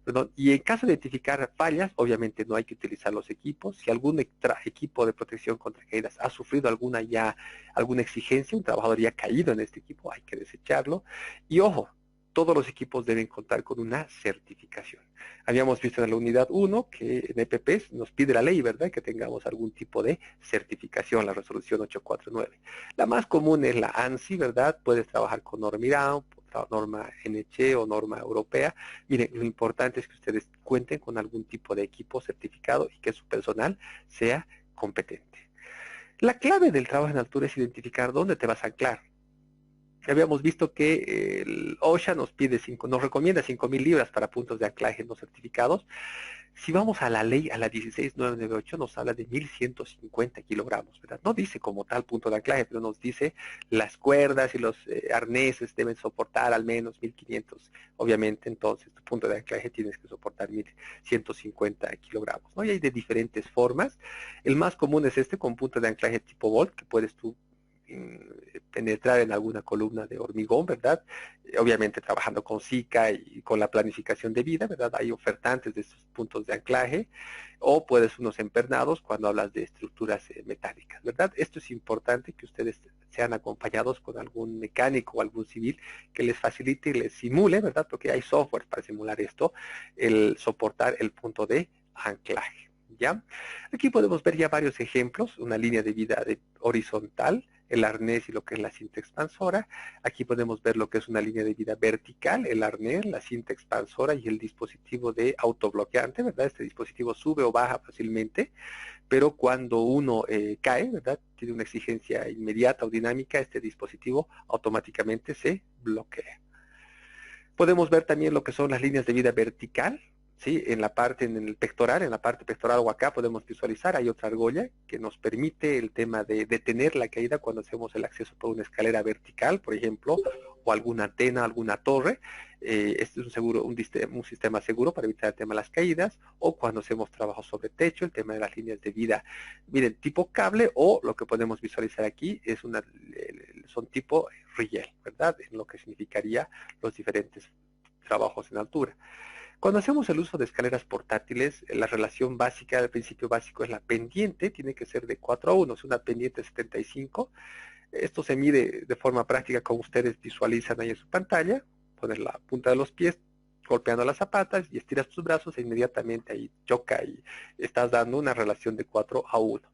Perdón, y en caso de identificar fallas, obviamente no hay que utilizar los equipos. Si algún equipo de protección contra caídas ha sufrido alguna exigencia, un trabajador ya ha caído en este equipo, hay que desecharlo. Y ojo, todos los equipos deben contar con una certificación. Habíamos visto en la unidad 1 que en EPPs nos pide la ley, ¿verdad? Que tengamos algún tipo de certificación, la resolución 849. La más común es la ANSI, ¿verdad? Puedes trabajar con norma IRAM, norma NC o norma europea. Miren, lo importante es que ustedes cuenten con algún tipo de equipo certificado y que su personal sea competente. La clave del trabajo en altura es identificar dónde te vas a anclar. Habíamos visto que el OSHA nos recomienda 5.000 libras para puntos de anclaje no certificados. Si vamos a la ley, a la 16998, nos habla de 1.150 kilogramos, ¿verdad? No dice como tal punto de anclaje, pero nos dice las cuerdas y los arneses deben soportar al menos 1.500. Obviamente, entonces, tu punto de anclaje tienes que soportar 1.150 kilogramos, ¿no? Y hay de diferentes formas. El más común es este con punto de anclaje tipo Bolt, que puedes tú penetrar en alguna columna de hormigón, ¿verdad? Obviamente trabajando con SICA y con la planificación de vida, ¿verdad? Hay ofertantes de estos puntos de anclaje, o puedes unos empernados cuando hablas de estructuras metálicas, ¿verdad? Esto es importante que ustedes sean acompañados con algún mecánico o algún civil que les facilite y les simule, ¿verdad? Porque hay software para simular esto, el soportar el punto de anclaje, ¿ya? Aquí podemos ver ya varios ejemplos, una línea de vida horizontal, el arnés y lo que es la cinta expansora. Aquí podemos ver lo que es una línea de vida vertical, el arnés, la cinta expansora y el dispositivo de autobloqueante, ¿verdad? Este dispositivo sube o baja fácilmente, pero cuando uno cae, ¿verdad? Tiene una exigencia inmediata o dinámica, este dispositivo automáticamente se bloquea. Podemos ver también lo que son las líneas de vida vertical, ¿sí? En la parte pectoral o acá podemos visualizar, hay otra argolla que nos permite el tema de detener la caída cuando hacemos el acceso por una escalera vertical, por ejemplo, o alguna antena, alguna torre. Este es un sistema seguro para evitar el tema de las caídas, o cuando hacemos trabajo sobre techo, el tema de las líneas de vida, miren, tipo cable, o lo que podemos visualizar aquí son tipo riel, ¿verdad? En lo que significaría los diferentes trabajos en altura. Cuando hacemos el uso de escaleras portátiles, la relación básica, el principio básico es la pendiente, tiene que ser de 4:1, es una pendiente 75. Esto se mide de forma práctica como ustedes visualizan ahí en su pantalla. Pones la punta de los pies golpeando las zapatas y estiras tus brazos e inmediatamente ahí choca y estás dando una relación de 4:1.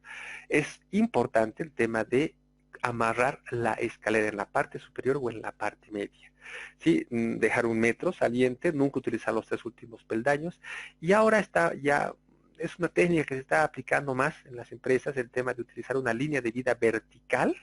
Es importante el tema de amarrar la escalera en la parte superior o en la parte media. ¿Sí? Dejar 1 metro saliente, nunca utilizar los 3 últimos peldaños. Y ahora es una técnica que se está aplicando más en las empresas, el tema de utilizar una línea de vida vertical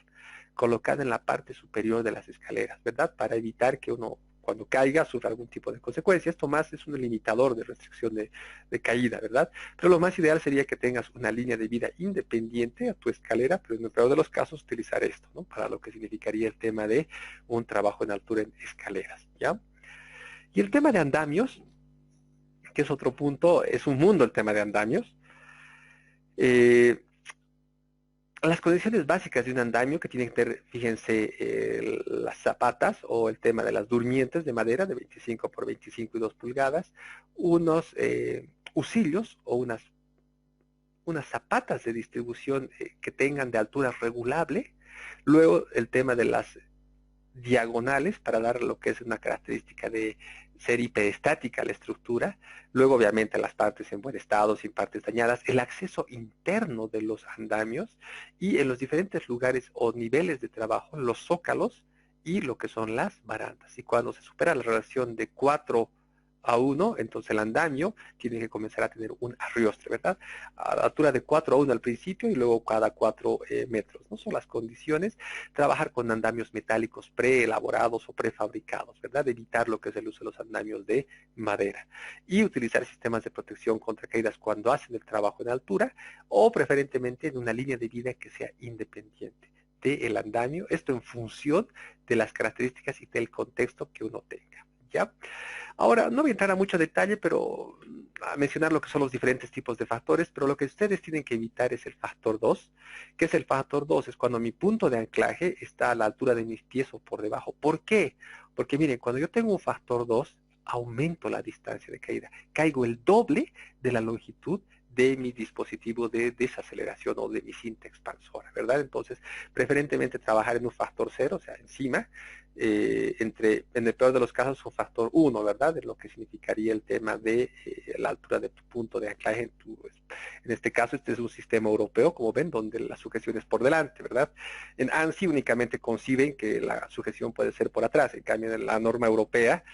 colocada en la parte superior de las escaleras, ¿verdad? Para evitar que uno, cuando caiga, sufra algún tipo de consecuencia. Esto más es un limitador de restricción de caída, ¿verdad? Pero lo más ideal sería que tengas una línea de vida independiente a tu escalera, pero en el peor de los casos utilizar esto, ¿no? Para lo que significaría el tema de un trabajo en altura en escaleras, ¿ya? Y el tema de andamios, que es otro punto, es un mundo el tema de andamios. Las condiciones básicas de un andamio que tienen que tener, fíjense, las zapatas o el tema de las durmientes de madera de 25 por 25 y 2 pulgadas, unos husillos o unas zapatas de distribución que tengan de altura regulable, luego el tema de las diagonales para dar lo que es una característica de ser hiperestática la estructura, luego obviamente las partes en buen estado, sin partes dañadas, el acceso interno de los andamios y en los diferentes lugares o niveles de trabajo, los zócalos y lo que son las barandas. Y cuando se supera la relación de 4:1, entonces el andamio tiene que comenzar a tener un arriostre, ¿verdad? A la altura de 4:1 al principio y luego cada 4 metros. No son las condiciones. Trabajar con andamios metálicos preelaborados o prefabricados, ¿verdad? Evitar lo que es el uso de los andamios de madera. Y utilizar sistemas de protección contra caídas cuando hacen el trabajo en altura o preferentemente en una línea de vida que sea independiente del andamio. Esto en función de las características y del contexto que uno tenga, ¿ya? Ahora, no voy a entrar a mucho detalle, pero a mencionar lo que son los diferentes tipos de factores, pero lo que ustedes tienen que evitar es el factor 2. ¿Qué es el factor 2? Es cuando mi punto de anclaje está a la altura de mis pies o por debajo. ¿Por qué? Porque miren, cuando yo tengo un factor 2, aumento la distancia de caída. Caigo el doble de la longitud de mi dispositivo de desaceleración o de mi cinta expansora, ¿verdad? Entonces, preferentemente trabajar en un factor 0, o sea, encima, en el peor de los casos, un factor 1, ¿verdad? De lo que significaría el tema de la altura de tu punto de anclaje. En este caso, este es un sistema europeo, como ven, donde la sujeción es por delante, ¿verdad? En ANSI únicamente conciben que la sujeción puede ser por atrás. En cambio, en la norma europea,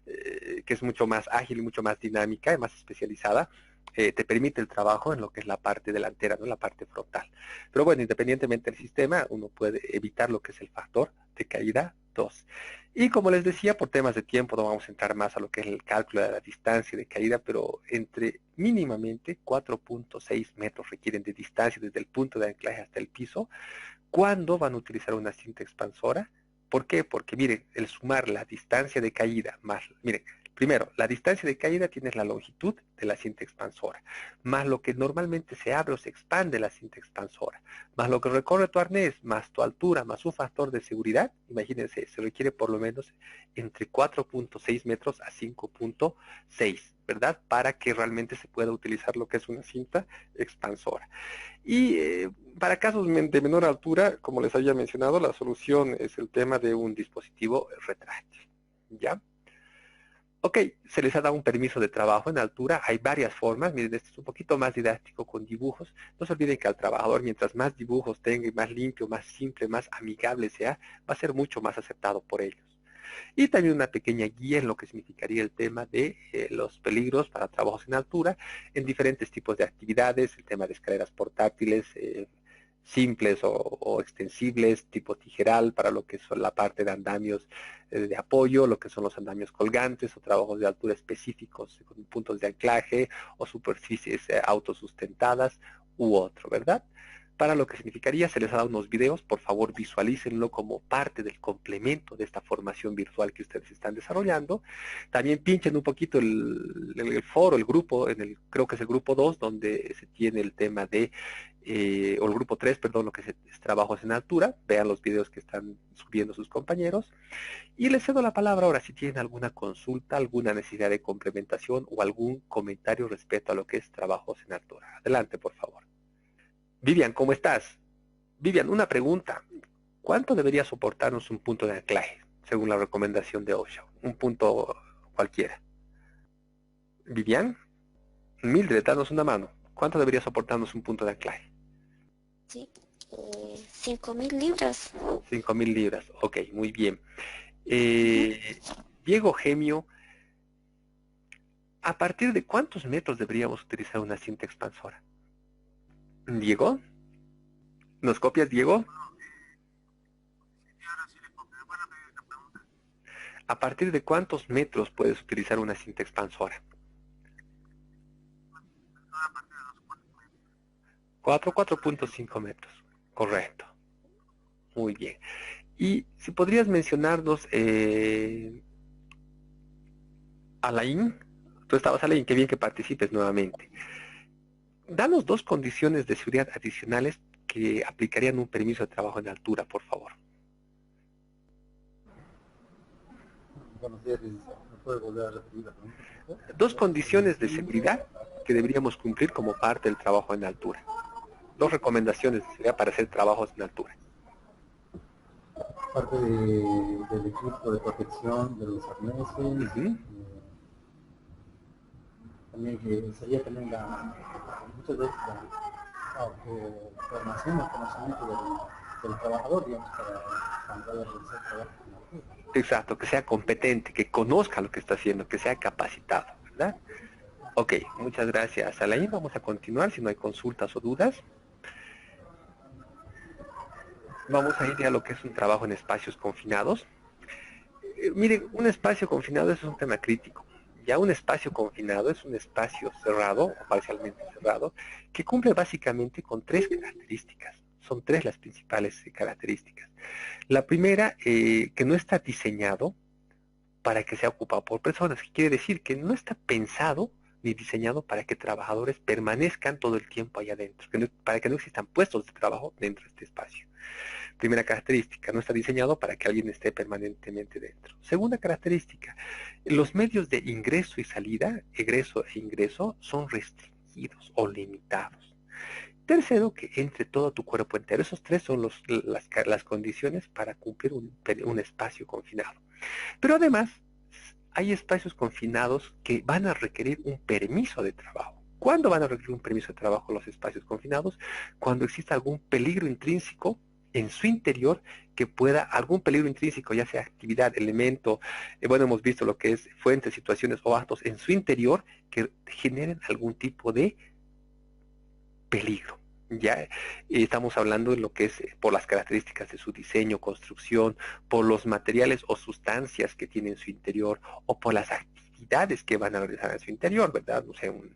que es mucho más ágil y mucho más dinámica y más especializada, te permite el trabajo en lo que es la parte delantera, no la parte frontal. Pero bueno, independientemente del sistema, uno puede evitar lo que es el factor de caída 2. Y como les decía, por temas de tiempo no vamos a entrar más a lo que es el cálculo de la distancia de caída, pero entre mínimamente 4.6 metros requieren de distancia desde el punto de anclaje hasta el piso. ¿Cuándo van a utilizar una cinta expansora? ¿Por qué? Porque miren, el sumar la distancia de caída más, miren, primero, la distancia de caída tienes la longitud de la cinta expansora, más lo que normalmente se abre o se expande la cinta expansora, más lo que recorre tu arnés, más tu altura, más un factor de seguridad. Imagínense, se requiere por lo menos entre 4.6 metros a 5.6, ¿verdad? Para que realmente se pueda utilizar lo que es una cinta expansora. Y para casos de menor altura, como les había mencionado, la solución es el tema de un dispositivo retráctil, ¿ya? Ok, se les ha dado un permiso de trabajo en altura. Hay varias formas. Miren, este es un poquito más didáctico con dibujos. No se olviden que al trabajador, mientras más dibujos tenga y más limpio, más simple, más amigable sea, va a ser mucho más aceptado por ellos. Y también una pequeña guía en lo que significaría el tema de los peligros para trabajos en altura, en diferentes tipos de actividades, el tema de escaleras portátiles, simples o extensibles, tipo tijeral, para lo que son la parte de andamios de apoyo, lo que son los andamios colgantes o trabajos de altura específicos con puntos de anclaje o superficies autosustentadas u otro, ¿verdad? Para lo que significaría, se les ha dado unos videos, por favor visualícenlo como parte del complemento de esta formación virtual que ustedes están desarrollando. También pinchen un poquito el foro, el grupo, creo que es el grupo 2, donde se tiene el tema de, o el grupo 3, perdón, lo que es trabajos en altura. Vean los videos que están subiendo sus compañeros. Y les cedo la palabra ahora si tienen alguna consulta, alguna necesidad de complementación o algún comentario respecto a lo que es trabajos en altura. Adelante, por favor. Vivian, ¿cómo estás? Vivian, una pregunta. ¿Cuánto debería soportarnos un punto de anclaje, según la recomendación de OSHA? Un punto cualquiera. Vivian, Mildred, danos una mano. ¿Cuánto debería soportarnos un punto de anclaje? Sí, 5.000 libras. 5.000 libras. Ok, muy bien. Diego Gemio, ¿a partir de cuántos metros deberíamos utilizar una cinta expansora? Diego, ¿nos copias, Diego? ¿A partir de cuántos metros puedes utilizar una cinta expansora? 4.5 metros. Correcto. Muy bien. Y si podrías mencionarnos, Alain, tú estabas, Alain, qué bien que participes nuevamente. Danos dos condiciones de seguridad adicionales que aplicarían un permiso de trabajo en altura, por favor. Buenos días, ¿me puede volver a repetir la pregunta? Dos condiciones de seguridad que deberíamos cumplir como parte del trabajo en altura. Dos recomendaciones de seguridad para hacer trabajos en altura. Parte del equipo de protección de los arneses, también que sería también muchas veces la formación o conocimiento del trabajador, digamos, para poder realizar trabajo en altura. Exacto, que sea competente, que conozca lo que está haciendo, que sea capacitado, ¿verdad? Ok, muchas gracias, Alain. Vamos a continuar si no hay consultas o dudas. Vamos a ir a lo que es un trabajo en espacios confinados. Miren, un espacio confinado es un tema crítico. Ya un espacio confinado es un espacio cerrado o parcialmente cerrado que cumple básicamente con tres características. Son tres las principales características. La primera, que no está diseñado para que sea ocupado por personas. ¿Qué quiere decir? Que no está pensado ni diseñado para que trabajadores permanezcan todo el tiempo allá adentro, para que no existan puestos de trabajo dentro de este espacio. Primera característica, no está diseñado para que alguien esté permanentemente dentro. Segunda característica, los medios de ingreso y salida, egreso e ingreso, son restringidos o limitados. Tercero, que entre todo tu cuerpo entero. Esos tres son las condiciones para cumplir un espacio confinado. Pero además, hay espacios confinados que van a requerir un permiso de trabajo. ¿Cuándo van a requerir un permiso de trabajo los espacios confinados? Cuando exista algún peligro intrínseco en su interior que pueda, algún peligro intrínseco, ya sea actividad, elemento, bueno, hemos visto lo que es fuentes, situaciones o actos en su interior que generen algún tipo de peligro. Ya estamos hablando de lo que es por las características de su diseño, construcción, por los materiales o sustancias que tiene en su interior, o por las actividades que van a realizar en su interior, ¿verdad? No sé, un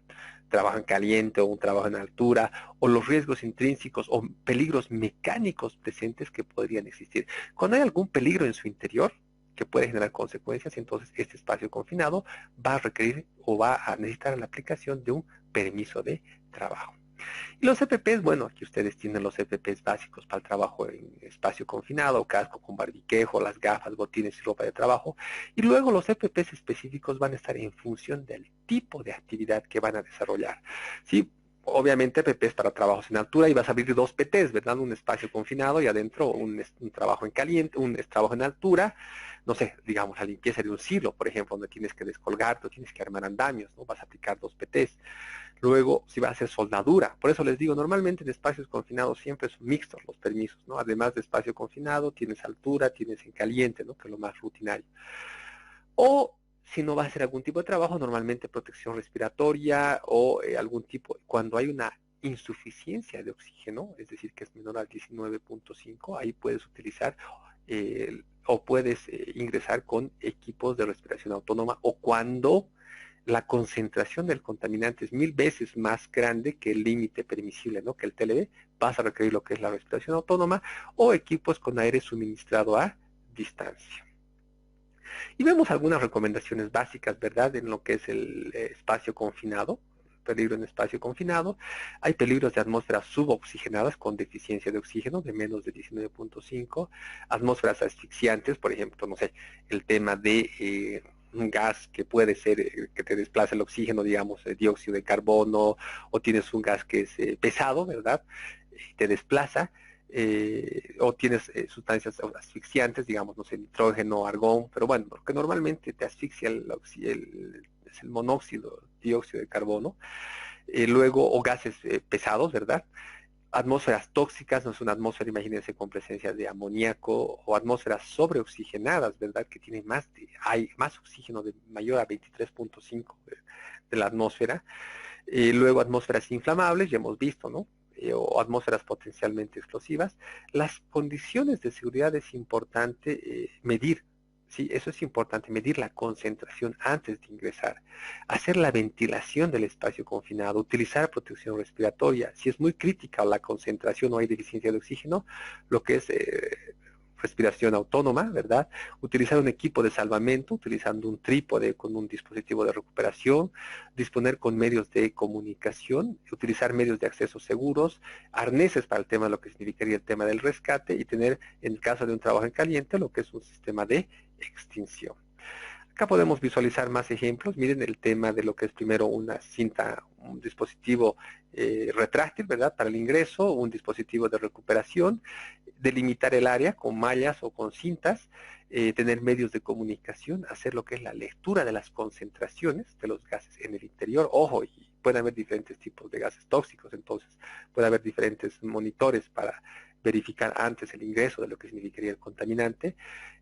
trabajo en caliente o un trabajo en altura, o los riesgos intrínsecos o peligros mecánicos presentes que podrían existir. Cuando hay algún peligro en su interior que puede generar consecuencias, entonces este espacio confinado va a requerir o va a necesitar la aplicación de un permiso de trabajo. Y los EPPs, bueno, aquí ustedes tienen los EPPs básicos para el trabajo en espacio confinado, casco con barbiquejo, las gafas, botines y ropa de trabajo. Y luego los EPPs específicos van a estar en función del tipo de actividad que van a desarrollar. ¿Sí? Obviamente EPPs para trabajos en altura y vas a abrir dos PTs, ¿verdad? Un espacio confinado y adentro un trabajo en caliente, un trabajo en altura, no sé, digamos la limpieza de un silo, por ejemplo, donde tienes que descolgarte o tienes que armar andamios, ¿no? Vas a aplicar dos PTs. Luego, si va a hacer soldadura, por eso les digo, normalmente en espacios confinados siempre son mixtos los permisos, ¿no? Además de espacio confinado, tienes altura, tienes en caliente, ¿no? Que es lo más rutinario. O si no va a hacer algún tipo de trabajo, normalmente protección respiratoria o algún tipo, cuando hay una insuficiencia de oxígeno, es decir, que es menor al 19.5, ahí puedes utilizar o puedes ingresar con equipos de respiración autónoma, o cuando la concentración del contaminante es 1000 veces más grande que el límite permisible, ¿no? Que el TLV, vas a requerir lo que es la respiración autónoma o equipos con aire suministrado a distancia. Y vemos algunas recomendaciones básicas, ¿verdad? En lo que es el espacio confinado, peligro en espacio confinado. Hay peligros de atmósferas suboxigenadas con deficiencia de oxígeno de menos de 19.5, atmósferas asfixiantes, por ejemplo, no sé, el tema de un gas que puede ser que te desplace el oxígeno, digamos, dióxido de carbono, o tienes un gas que es pesado, ¿verdad? Y te desplaza. O tienes sustancias asfixiantes, digamos, no sé, nitrógeno, argón, pero bueno, porque normalmente te asfixia es el monóxido, dióxido de carbono, luego, o gases pesados, ¿verdad? Atmósferas tóxicas, no es una atmósfera, imagínense, con presencia de amoníaco, o atmósferas sobreoxigenadas, ¿verdad? Que tienen hay más oxígeno de mayor a 23.5 de la atmósfera. Luego atmósferas inflamables, ya hemos visto, ¿no? O atmósferas potencialmente explosivas. Las condiciones de seguridad es importante medir, ¿sí? Eso es importante, medir la concentración antes de ingresar, hacer la ventilación del espacio confinado, utilizar protección respiratoria. Si es muy crítica la concentración o hay deficiencia de oxígeno, lo que es respiración autónoma, ¿verdad? Utilizar un equipo de salvamento, utilizando un trípode con un dispositivo de recuperación, disponer con medios de comunicación, utilizar medios de acceso seguros, arneses para el tema de lo que significaría el tema del rescate, y tener, en el caso de un trabajo en caliente, lo que es un sistema de extinción. Acá podemos visualizar más ejemplos. Miren el tema de lo que es primero una cinta, un dispositivo retráctil, ¿verdad? Para el ingreso, un dispositivo de recuperación, delimitar el área con mallas o con cintas, tener medios de comunicación, hacer lo que es la lectura de las concentraciones de los gases en el interior. Ojo, y puede haber diferentes tipos de gases tóxicos, entonces puede haber diferentes monitores para verificar antes el ingreso de lo que significaría el contaminante,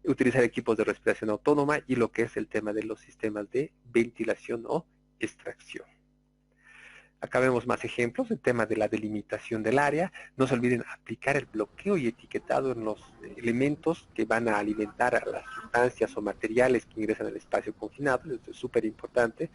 utilizar equipos de respiración autónoma y lo que es el tema de los sistemas de ventilación o extracción. Acá vemos más ejemplos, el tema de la delimitación del área. No se olviden aplicar el bloqueo y etiquetado en los elementos que van a alimentar a las sustancias o materiales que ingresan al espacio confinado. Esto es súper importante.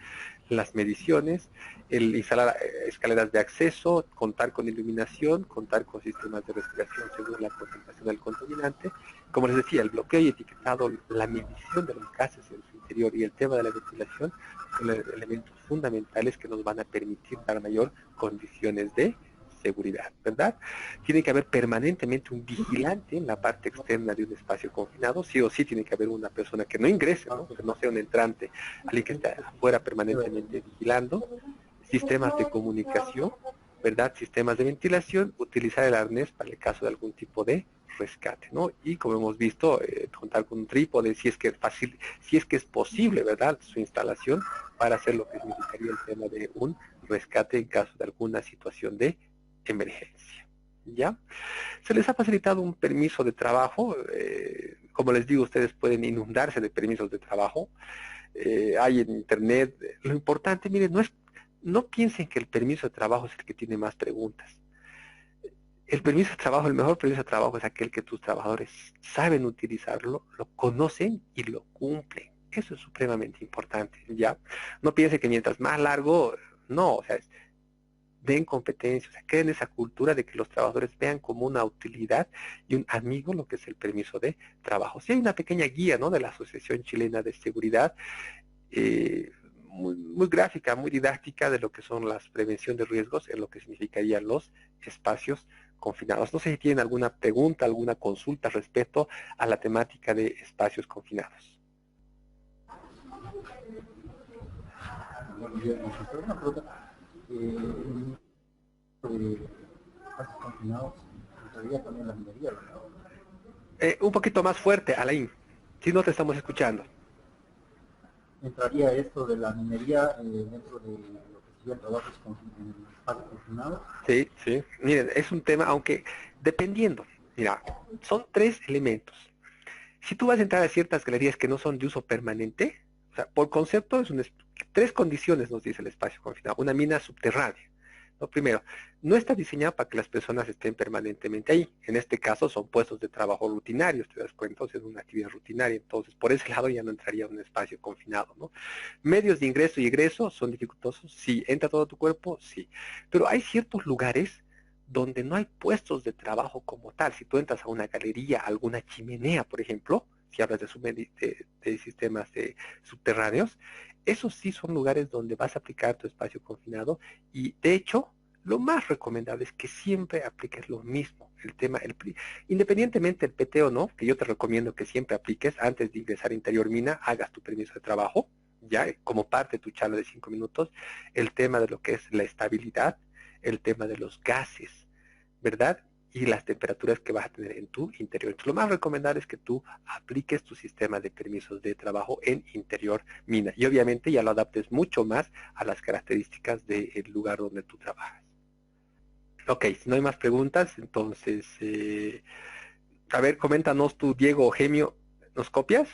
Las mediciones, el instalar escaleras de acceso, contar con iluminación, contar con sistemas de respiración según la concentración del contaminante. Como les decía, el bloqueo y etiquetado, la medición de los gases en su interior y el tema de la ventilación son elementos fundamentales que nos van a permitir dar mayor condiciones de seguridad, ¿verdad? Tiene que haber permanentemente un vigilante en la parte externa de un espacio confinado, sí o sí tiene que haber una persona que no ingrese, ¿no? Que no sea un entrante, alguien que esté afuera permanentemente vigilando, sistemas de comunicación, ¿verdad? Sistemas de ventilación, utilizar el arnés para el caso de algún tipo de rescate, ¿no? Y como hemos visto, contar con un trípode, si es que es fácil, si es que es posible, ¿verdad? Su instalación para hacer lo que significaría el tema de un rescate en caso de alguna situación de emergencia, ¿ya? Se les ha facilitado un permiso de trabajo, como les digo, ustedes pueden inundarse de permisos de trabajo, hay en internet, lo importante, miren, no piensen que el permiso de trabajo es el que tiene más preguntas. El permiso de trabajo, el mejor permiso de trabajo es aquel que tus trabajadores saben utilizarlo, lo conocen y lo cumplen. Eso es supremamente importante, ¿ya? No piensen que mientras más largo, no, o sea, den competencia, o sea, creen esa cultura de que los trabajadores vean como una utilidad y un amigo lo que es el permiso de trabajo. Sí hay una pequeña guía, ¿no?, de la Asociación Chilena de Seguridad, muy gráfica, muy didáctica de lo que son las prevención de riesgos en lo que significarían los espacios confinados. No sé si tienen alguna pregunta, alguna consulta respecto a la temática de espacios confinados. Bueno, yo una pregunta. Espacios confinados, entraría también la minería, ¿no? Un poquito más fuerte, Alain, si no te estamos escuchando. ¿Entraría esto de la minería dentro de lo que serían trabajos en espacios confinados? Sí, sí. Miren, es un tema, aunque dependiendo, mira, son tres elementos. Si tú vas a entrar a ciertas galerías que no son de uso permanente, o sea, por concepto es tres condiciones nos dice el espacio confinado. Una mina subterránea. ¿No? Primero, no está diseñada para que las personas estén permanentemente ahí. En este caso son puestos de trabajo rutinarios, te das cuenta, es una actividad rutinaria. Entonces, por ese lado ya no entraría un espacio confinado, ¿no? Medios de ingreso y egreso son dificultosos. Sí. ¿Entra todo tu cuerpo? Sí. Pero hay ciertos lugares donde no hay puestos de trabajo como tal. Si tú entras a una galería, a alguna chimenea, por ejemplo, si hablas de sistemas subterráneos, esos sí son lugares donde vas a aplicar tu espacio confinado y de hecho lo más recomendable es que siempre apliques lo mismo. El tema, independientemente del PT o no, que yo te recomiendo que siempre apliques antes de ingresar a Interior Mina, hagas tu permiso de trabajo, ya como parte de tu charla de 5 minutos, el tema de lo que es la estabilidad, el tema de los gases, ¿verdad? Y las temperaturas que vas a tener en tu interior. Entonces, lo más recomendable es que tú apliques tu sistema de permisos de trabajo en Interior Mina. Y obviamente ya lo adaptes mucho más a las características del lugar donde tú trabajas. Ok, si no hay más preguntas, entonces, a ver, coméntanos tú, Diego o Gemio, ¿nos copias?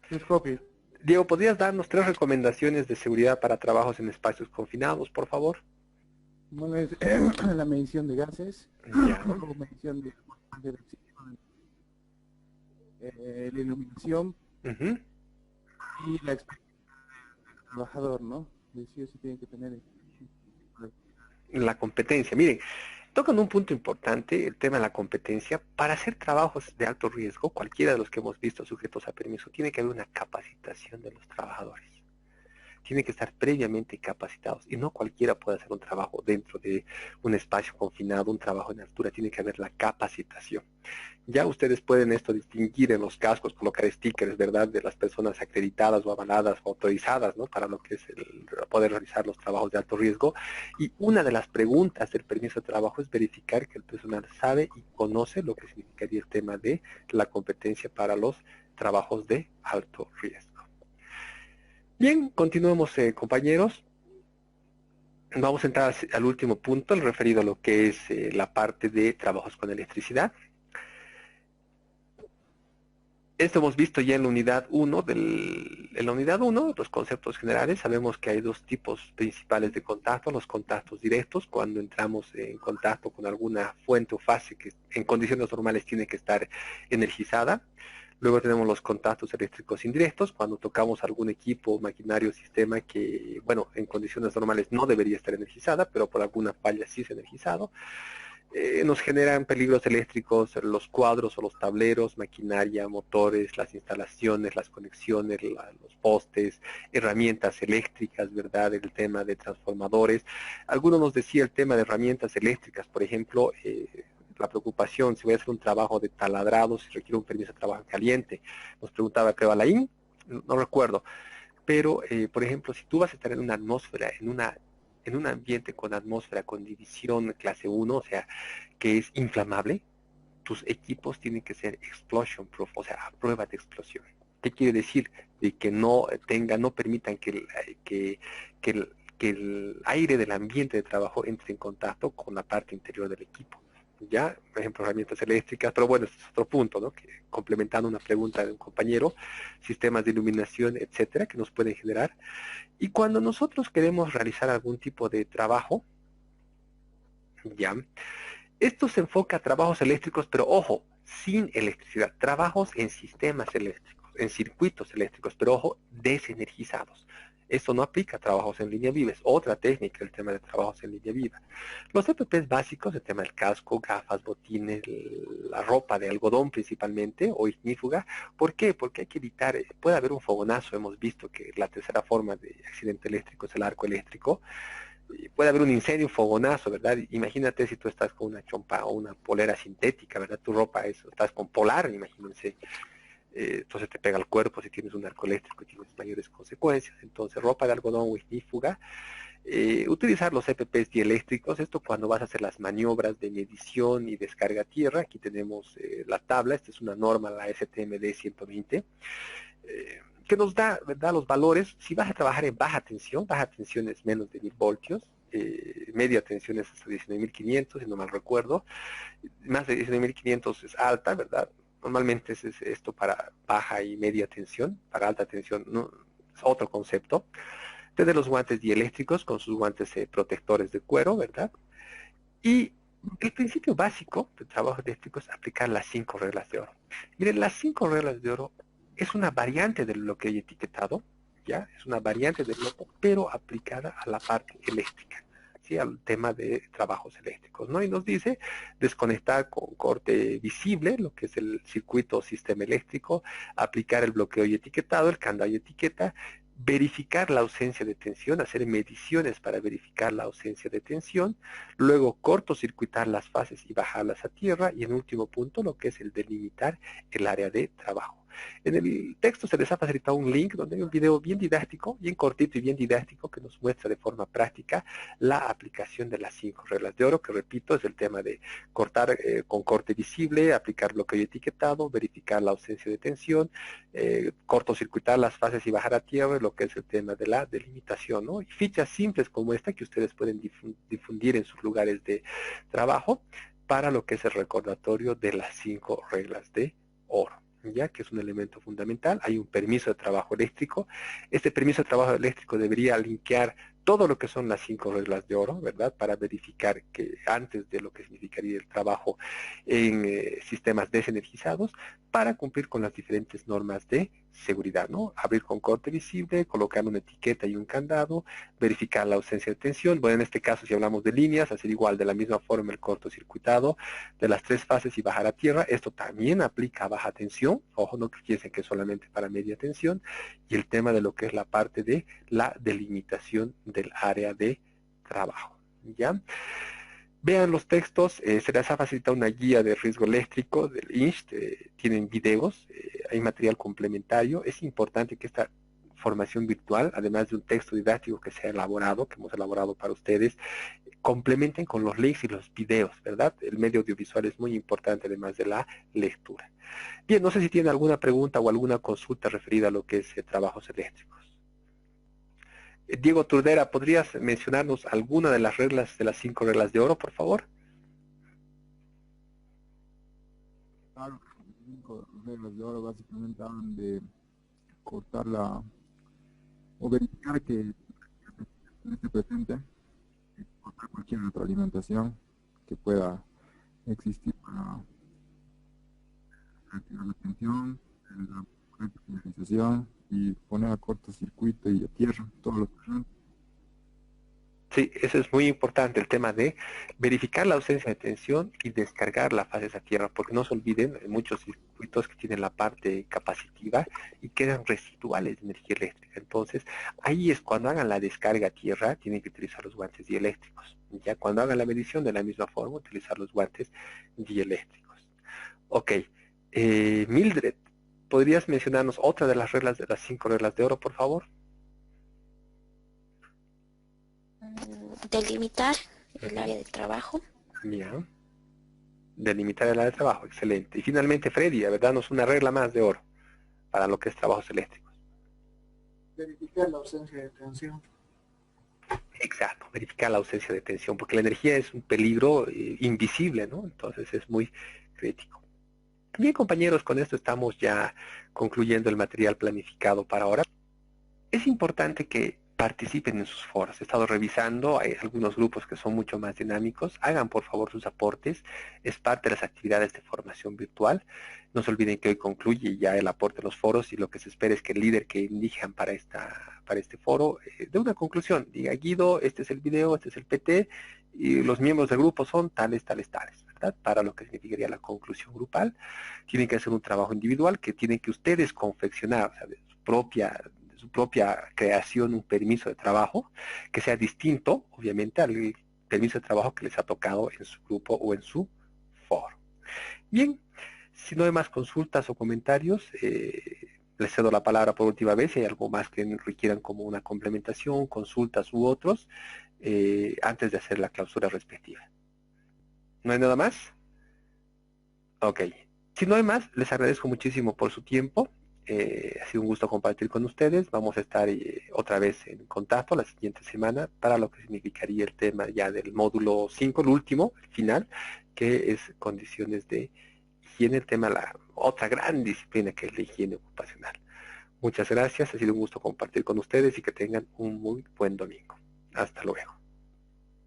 Les copio. Diego, ¿podrías darnos 3 recomendaciones de seguridad para trabajos en espacios confinados, por favor? Bueno, es la medición de gases, Ya. medición de oxígeno, la iluminación y la experiencia del trabajador, ¿no? Sí o sí tienen que tener La competencia. Miren, tocan un punto importante, el tema de la competencia. Para hacer trabajos de alto riesgo, cualquiera de los que hemos visto sujetos a permiso, tiene que haber una capacitación de los trabajadores. Tienen que estar previamente capacitados y no cualquiera puede hacer un trabajo dentro de un espacio confinado, un trabajo en altura, tiene que haber la capacitación. Ya ustedes pueden esto distinguir en los cascos, colocar stickers, ¿verdad?, de las personas acreditadas o avaladas o autorizadas, ¿no?, para lo que es el poder realizar los trabajos de alto riesgo. Y una de las preguntas del permiso de trabajo es verificar que el personal sabe y conoce lo que significaría el tema de la competencia para los trabajos de alto riesgo. Bien, continuemos, compañeros. Vamos a entrar al último punto, el referido a lo que es la parte de trabajos con electricidad. Esto hemos visto ya en la unidad 1, en la unidad 1, los conceptos generales. Sabemos que hay dos tipos principales de contacto, los contactos directos, cuando entramos en contacto con alguna fuente o fase que en condiciones normales tiene que estar energizada. Luego tenemos los contactos eléctricos indirectos, cuando tocamos algún equipo, maquinario o sistema que, bueno, en condiciones normales no debería estar energizada, pero por alguna falla sí es energizado. Nos generan peligros eléctricos los cuadros o los tableros, maquinaria, motores, las instalaciones, las conexiones, los postes, herramientas eléctricas, ¿verdad? El tema de transformadores. Algunos nos decía el tema de herramientas eléctricas, por ejemplo, la preocupación, si voy a hacer un trabajo de taladrado, si requiere un permiso de trabajo caliente. Nos preguntaba, creo, Alain, no recuerdo, pero, por ejemplo, si tú vas a estar en una atmósfera, en una en un ambiente con atmósfera, con división clase 1, o sea, que es inflamable, tus equipos tienen que ser explosion proof, o sea, a prueba de explosión. ¿Qué quiere decir? De que no no permitan que el aire del ambiente de trabajo entre en contacto con la parte interior del equipo. Ya, por ejemplo, herramientas eléctricas, pero bueno, este es otro punto, ¿no? Que, complementando una pregunta de un compañero, sistemas de iluminación, etcétera, que nos pueden generar. Y cuando nosotros queremos realizar algún tipo de trabajo, ya, esto se enfoca a trabajos eléctricos, pero ojo, sin electricidad, trabajos en sistemas eléctricos, en circuitos eléctricos, pero ojo, desenergizados. Esto no aplica a trabajos en línea viva, es otra técnica el tema de trabajos en línea viva. Los EPPs básicos, el tema del casco, gafas, botines, la ropa de algodón principalmente, o ignífuga. ¿Por qué? Porque hay que evitar, puede haber un fogonazo, hemos visto que la tercera forma de accidente eléctrico es el arco eléctrico, puede haber un incendio, un fogonazo, ¿verdad? Imagínate si tú estás con una chompa o una polera sintética, ¿verdad? Tu ropa estás con polar, imagínense. Entonces te pega el cuerpo si tienes un arco eléctrico y tienes mayores consecuencias. Entonces, ropa de algodón o ignífuga. Utilizar los EPPs dieléctricos, esto cuando vas a hacer las maniobras de medición y descarga a tierra. Aquí tenemos la tabla, esta es una norma, la STMD 120. Que nos da, ¿verdad?, los valores. Si vas a trabajar en baja tensión es menos de 1000 voltios, media tensión es hasta 19.500, si no mal recuerdo, más de 19.500 es alta, ¿verdad? Normalmente es esto para baja y media tensión, para alta tensión no, es otro concepto. Tener los guantes dieléctricos con sus guantes protectores de cuero, ¿verdad? Y el principio básico del trabajo eléctrico es aplicar las 5 reglas de oro. Miren, las 5 reglas de oro es una variante del bloqueo y etiquetado, ¿ya? Es una variante del bloqueo, pero aplicada a la parte eléctrica, ¿sí? Al tema de trabajos eléctricos, ¿no? Y nos dice desconectar con corte visible, lo que es el circuito o sistema eléctrico, aplicar el bloqueo y etiquetado, el candado y etiqueta, verificar la ausencia de tensión, hacer mediciones para verificar la ausencia de tensión, luego cortocircuitar las fases y bajarlas a tierra, y en último punto lo que es el delimitar el área de trabajo. En el texto se les ha facilitado un link donde hay un video bien didáctico, bien cortito y bien didáctico, que nos muestra de forma práctica la aplicación de las 5 reglas de oro, que repito, es el tema de cortar con corte visible, aplicar bloqueo y etiquetado, verificar la ausencia de tensión, cortocircuitar las fases y bajar a tierra, lo que es el tema de la delimitación, ¿no? Y fichas simples como esta que ustedes pueden difundir en sus lugares de trabajo para lo que es el recordatorio de las 5 reglas de oro, ya que es un elemento fundamental. Hay un permiso de trabajo eléctrico. Este permiso de trabajo eléctrico debería linkear todo lo que son las 5 reglas de oro, ¿verdad? Para verificar que antes de lo que significaría el trabajo en sistemas desenergizados, para cumplir con las diferentes normas de seguridad, ¿no? Abrir con corte visible, colocar una etiqueta y un candado, verificar la ausencia de tensión. Bueno, en este caso, si hablamos de líneas, hacer igual de la misma forma el cortocircuitado de las 3 fases y bajar a tierra. Esto también aplica a baja tensión. Ojo, no piensen que es solamente para media tensión. Y el tema de lo que es la parte de la delimitación del área de trabajo, ¿ya? Vean los textos, se les ha facilitado una guía de riesgo eléctrico del INST, tienen videos, hay material complementario. Es importante que esta formación virtual, además de un texto didáctico que se ha elaborado, que hemos elaborado para ustedes, complementen con los links y los videos, ¿verdad? El medio audiovisual es muy importante, además de la lectura. Bien, no sé si tienen alguna pregunta o alguna consulta referida a lo que es trabajos eléctricos. Diego Turdera, ¿podrías mencionarnos alguna de las reglas, de las 5 reglas de oro, por favor? Claro, las 5 reglas de oro básicamente hablan de cortar la, o verificar que esté presente, cortar cualquier retroalimentación que pueda existir para activar la tensión, la correcta finalización y poner a cortocircuito y a tierra todos los corrientes. Sí, eso es muy importante, el tema de verificar la ausencia de tensión y descargar las fases a tierra, porque no se olviden, hay muchos circuitos que tienen la parte capacitiva y quedan residuales de energía eléctrica. Entonces, ahí es cuando hagan la descarga a tierra, tienen que utilizar los guantes dieléctricos. Ya cuando hagan la medición, de la misma forma, utilizar los guantes dieléctricos. Ok, Mildred, ¿podrías mencionarnos otra de las reglas, de las 5 reglas de oro, por favor? delimitar el área de trabajo. Ya. Delimitar el área de trabajo, excelente. Y finalmente, Freddy, danos una regla más de oro para lo que es trabajos eléctricos. Verificar la ausencia de tensión. Exacto, verificar la ausencia de tensión, porque la energía es un peligro invisible, ¿no? Entonces es muy crítico. Bien, compañeros, con esto estamos ya concluyendo el material planificado para ahora. Es importante que participen en sus foros. He estado revisando, hay algunos grupos que son mucho más dinámicos. Hagan por favor sus aportes. Es parte de las actividades de formación virtual. No se olviden que hoy concluye ya el aporte en los foros y lo que se espera es que el líder que elijan para este foro dé una conclusión. Diga, Guido, este es el video, este es el PT y los miembros del grupo son tales, tales, tales, ¿verdad? Para lo que significaría la conclusión grupal. Tienen que hacer un trabajo individual que tienen que ustedes confeccionar, o sea, de su propia creación, un permiso de trabajo que sea distinto, obviamente, al permiso de trabajo que les ha tocado en su grupo o en su foro. Bien, si no hay más consultas o comentarios, les cedo la palabra por última vez. Si hay algo más que requieran como una complementación, consultas u otros, antes de hacer la clausura respectiva. ¿No hay nada más? Ok. Si no hay más, les agradezco muchísimo por su tiempo. Ha sido un gusto compartir con ustedes. Vamos a estar otra vez en contacto la siguiente semana para lo que significaría el tema ya del módulo 5, el último, el final, que es condiciones de higiene, el tema, la otra gran disciplina que es la higiene ocupacional. Muchas gracias, ha sido un gusto compartir con ustedes y que tengan un muy buen domingo. Hasta luego.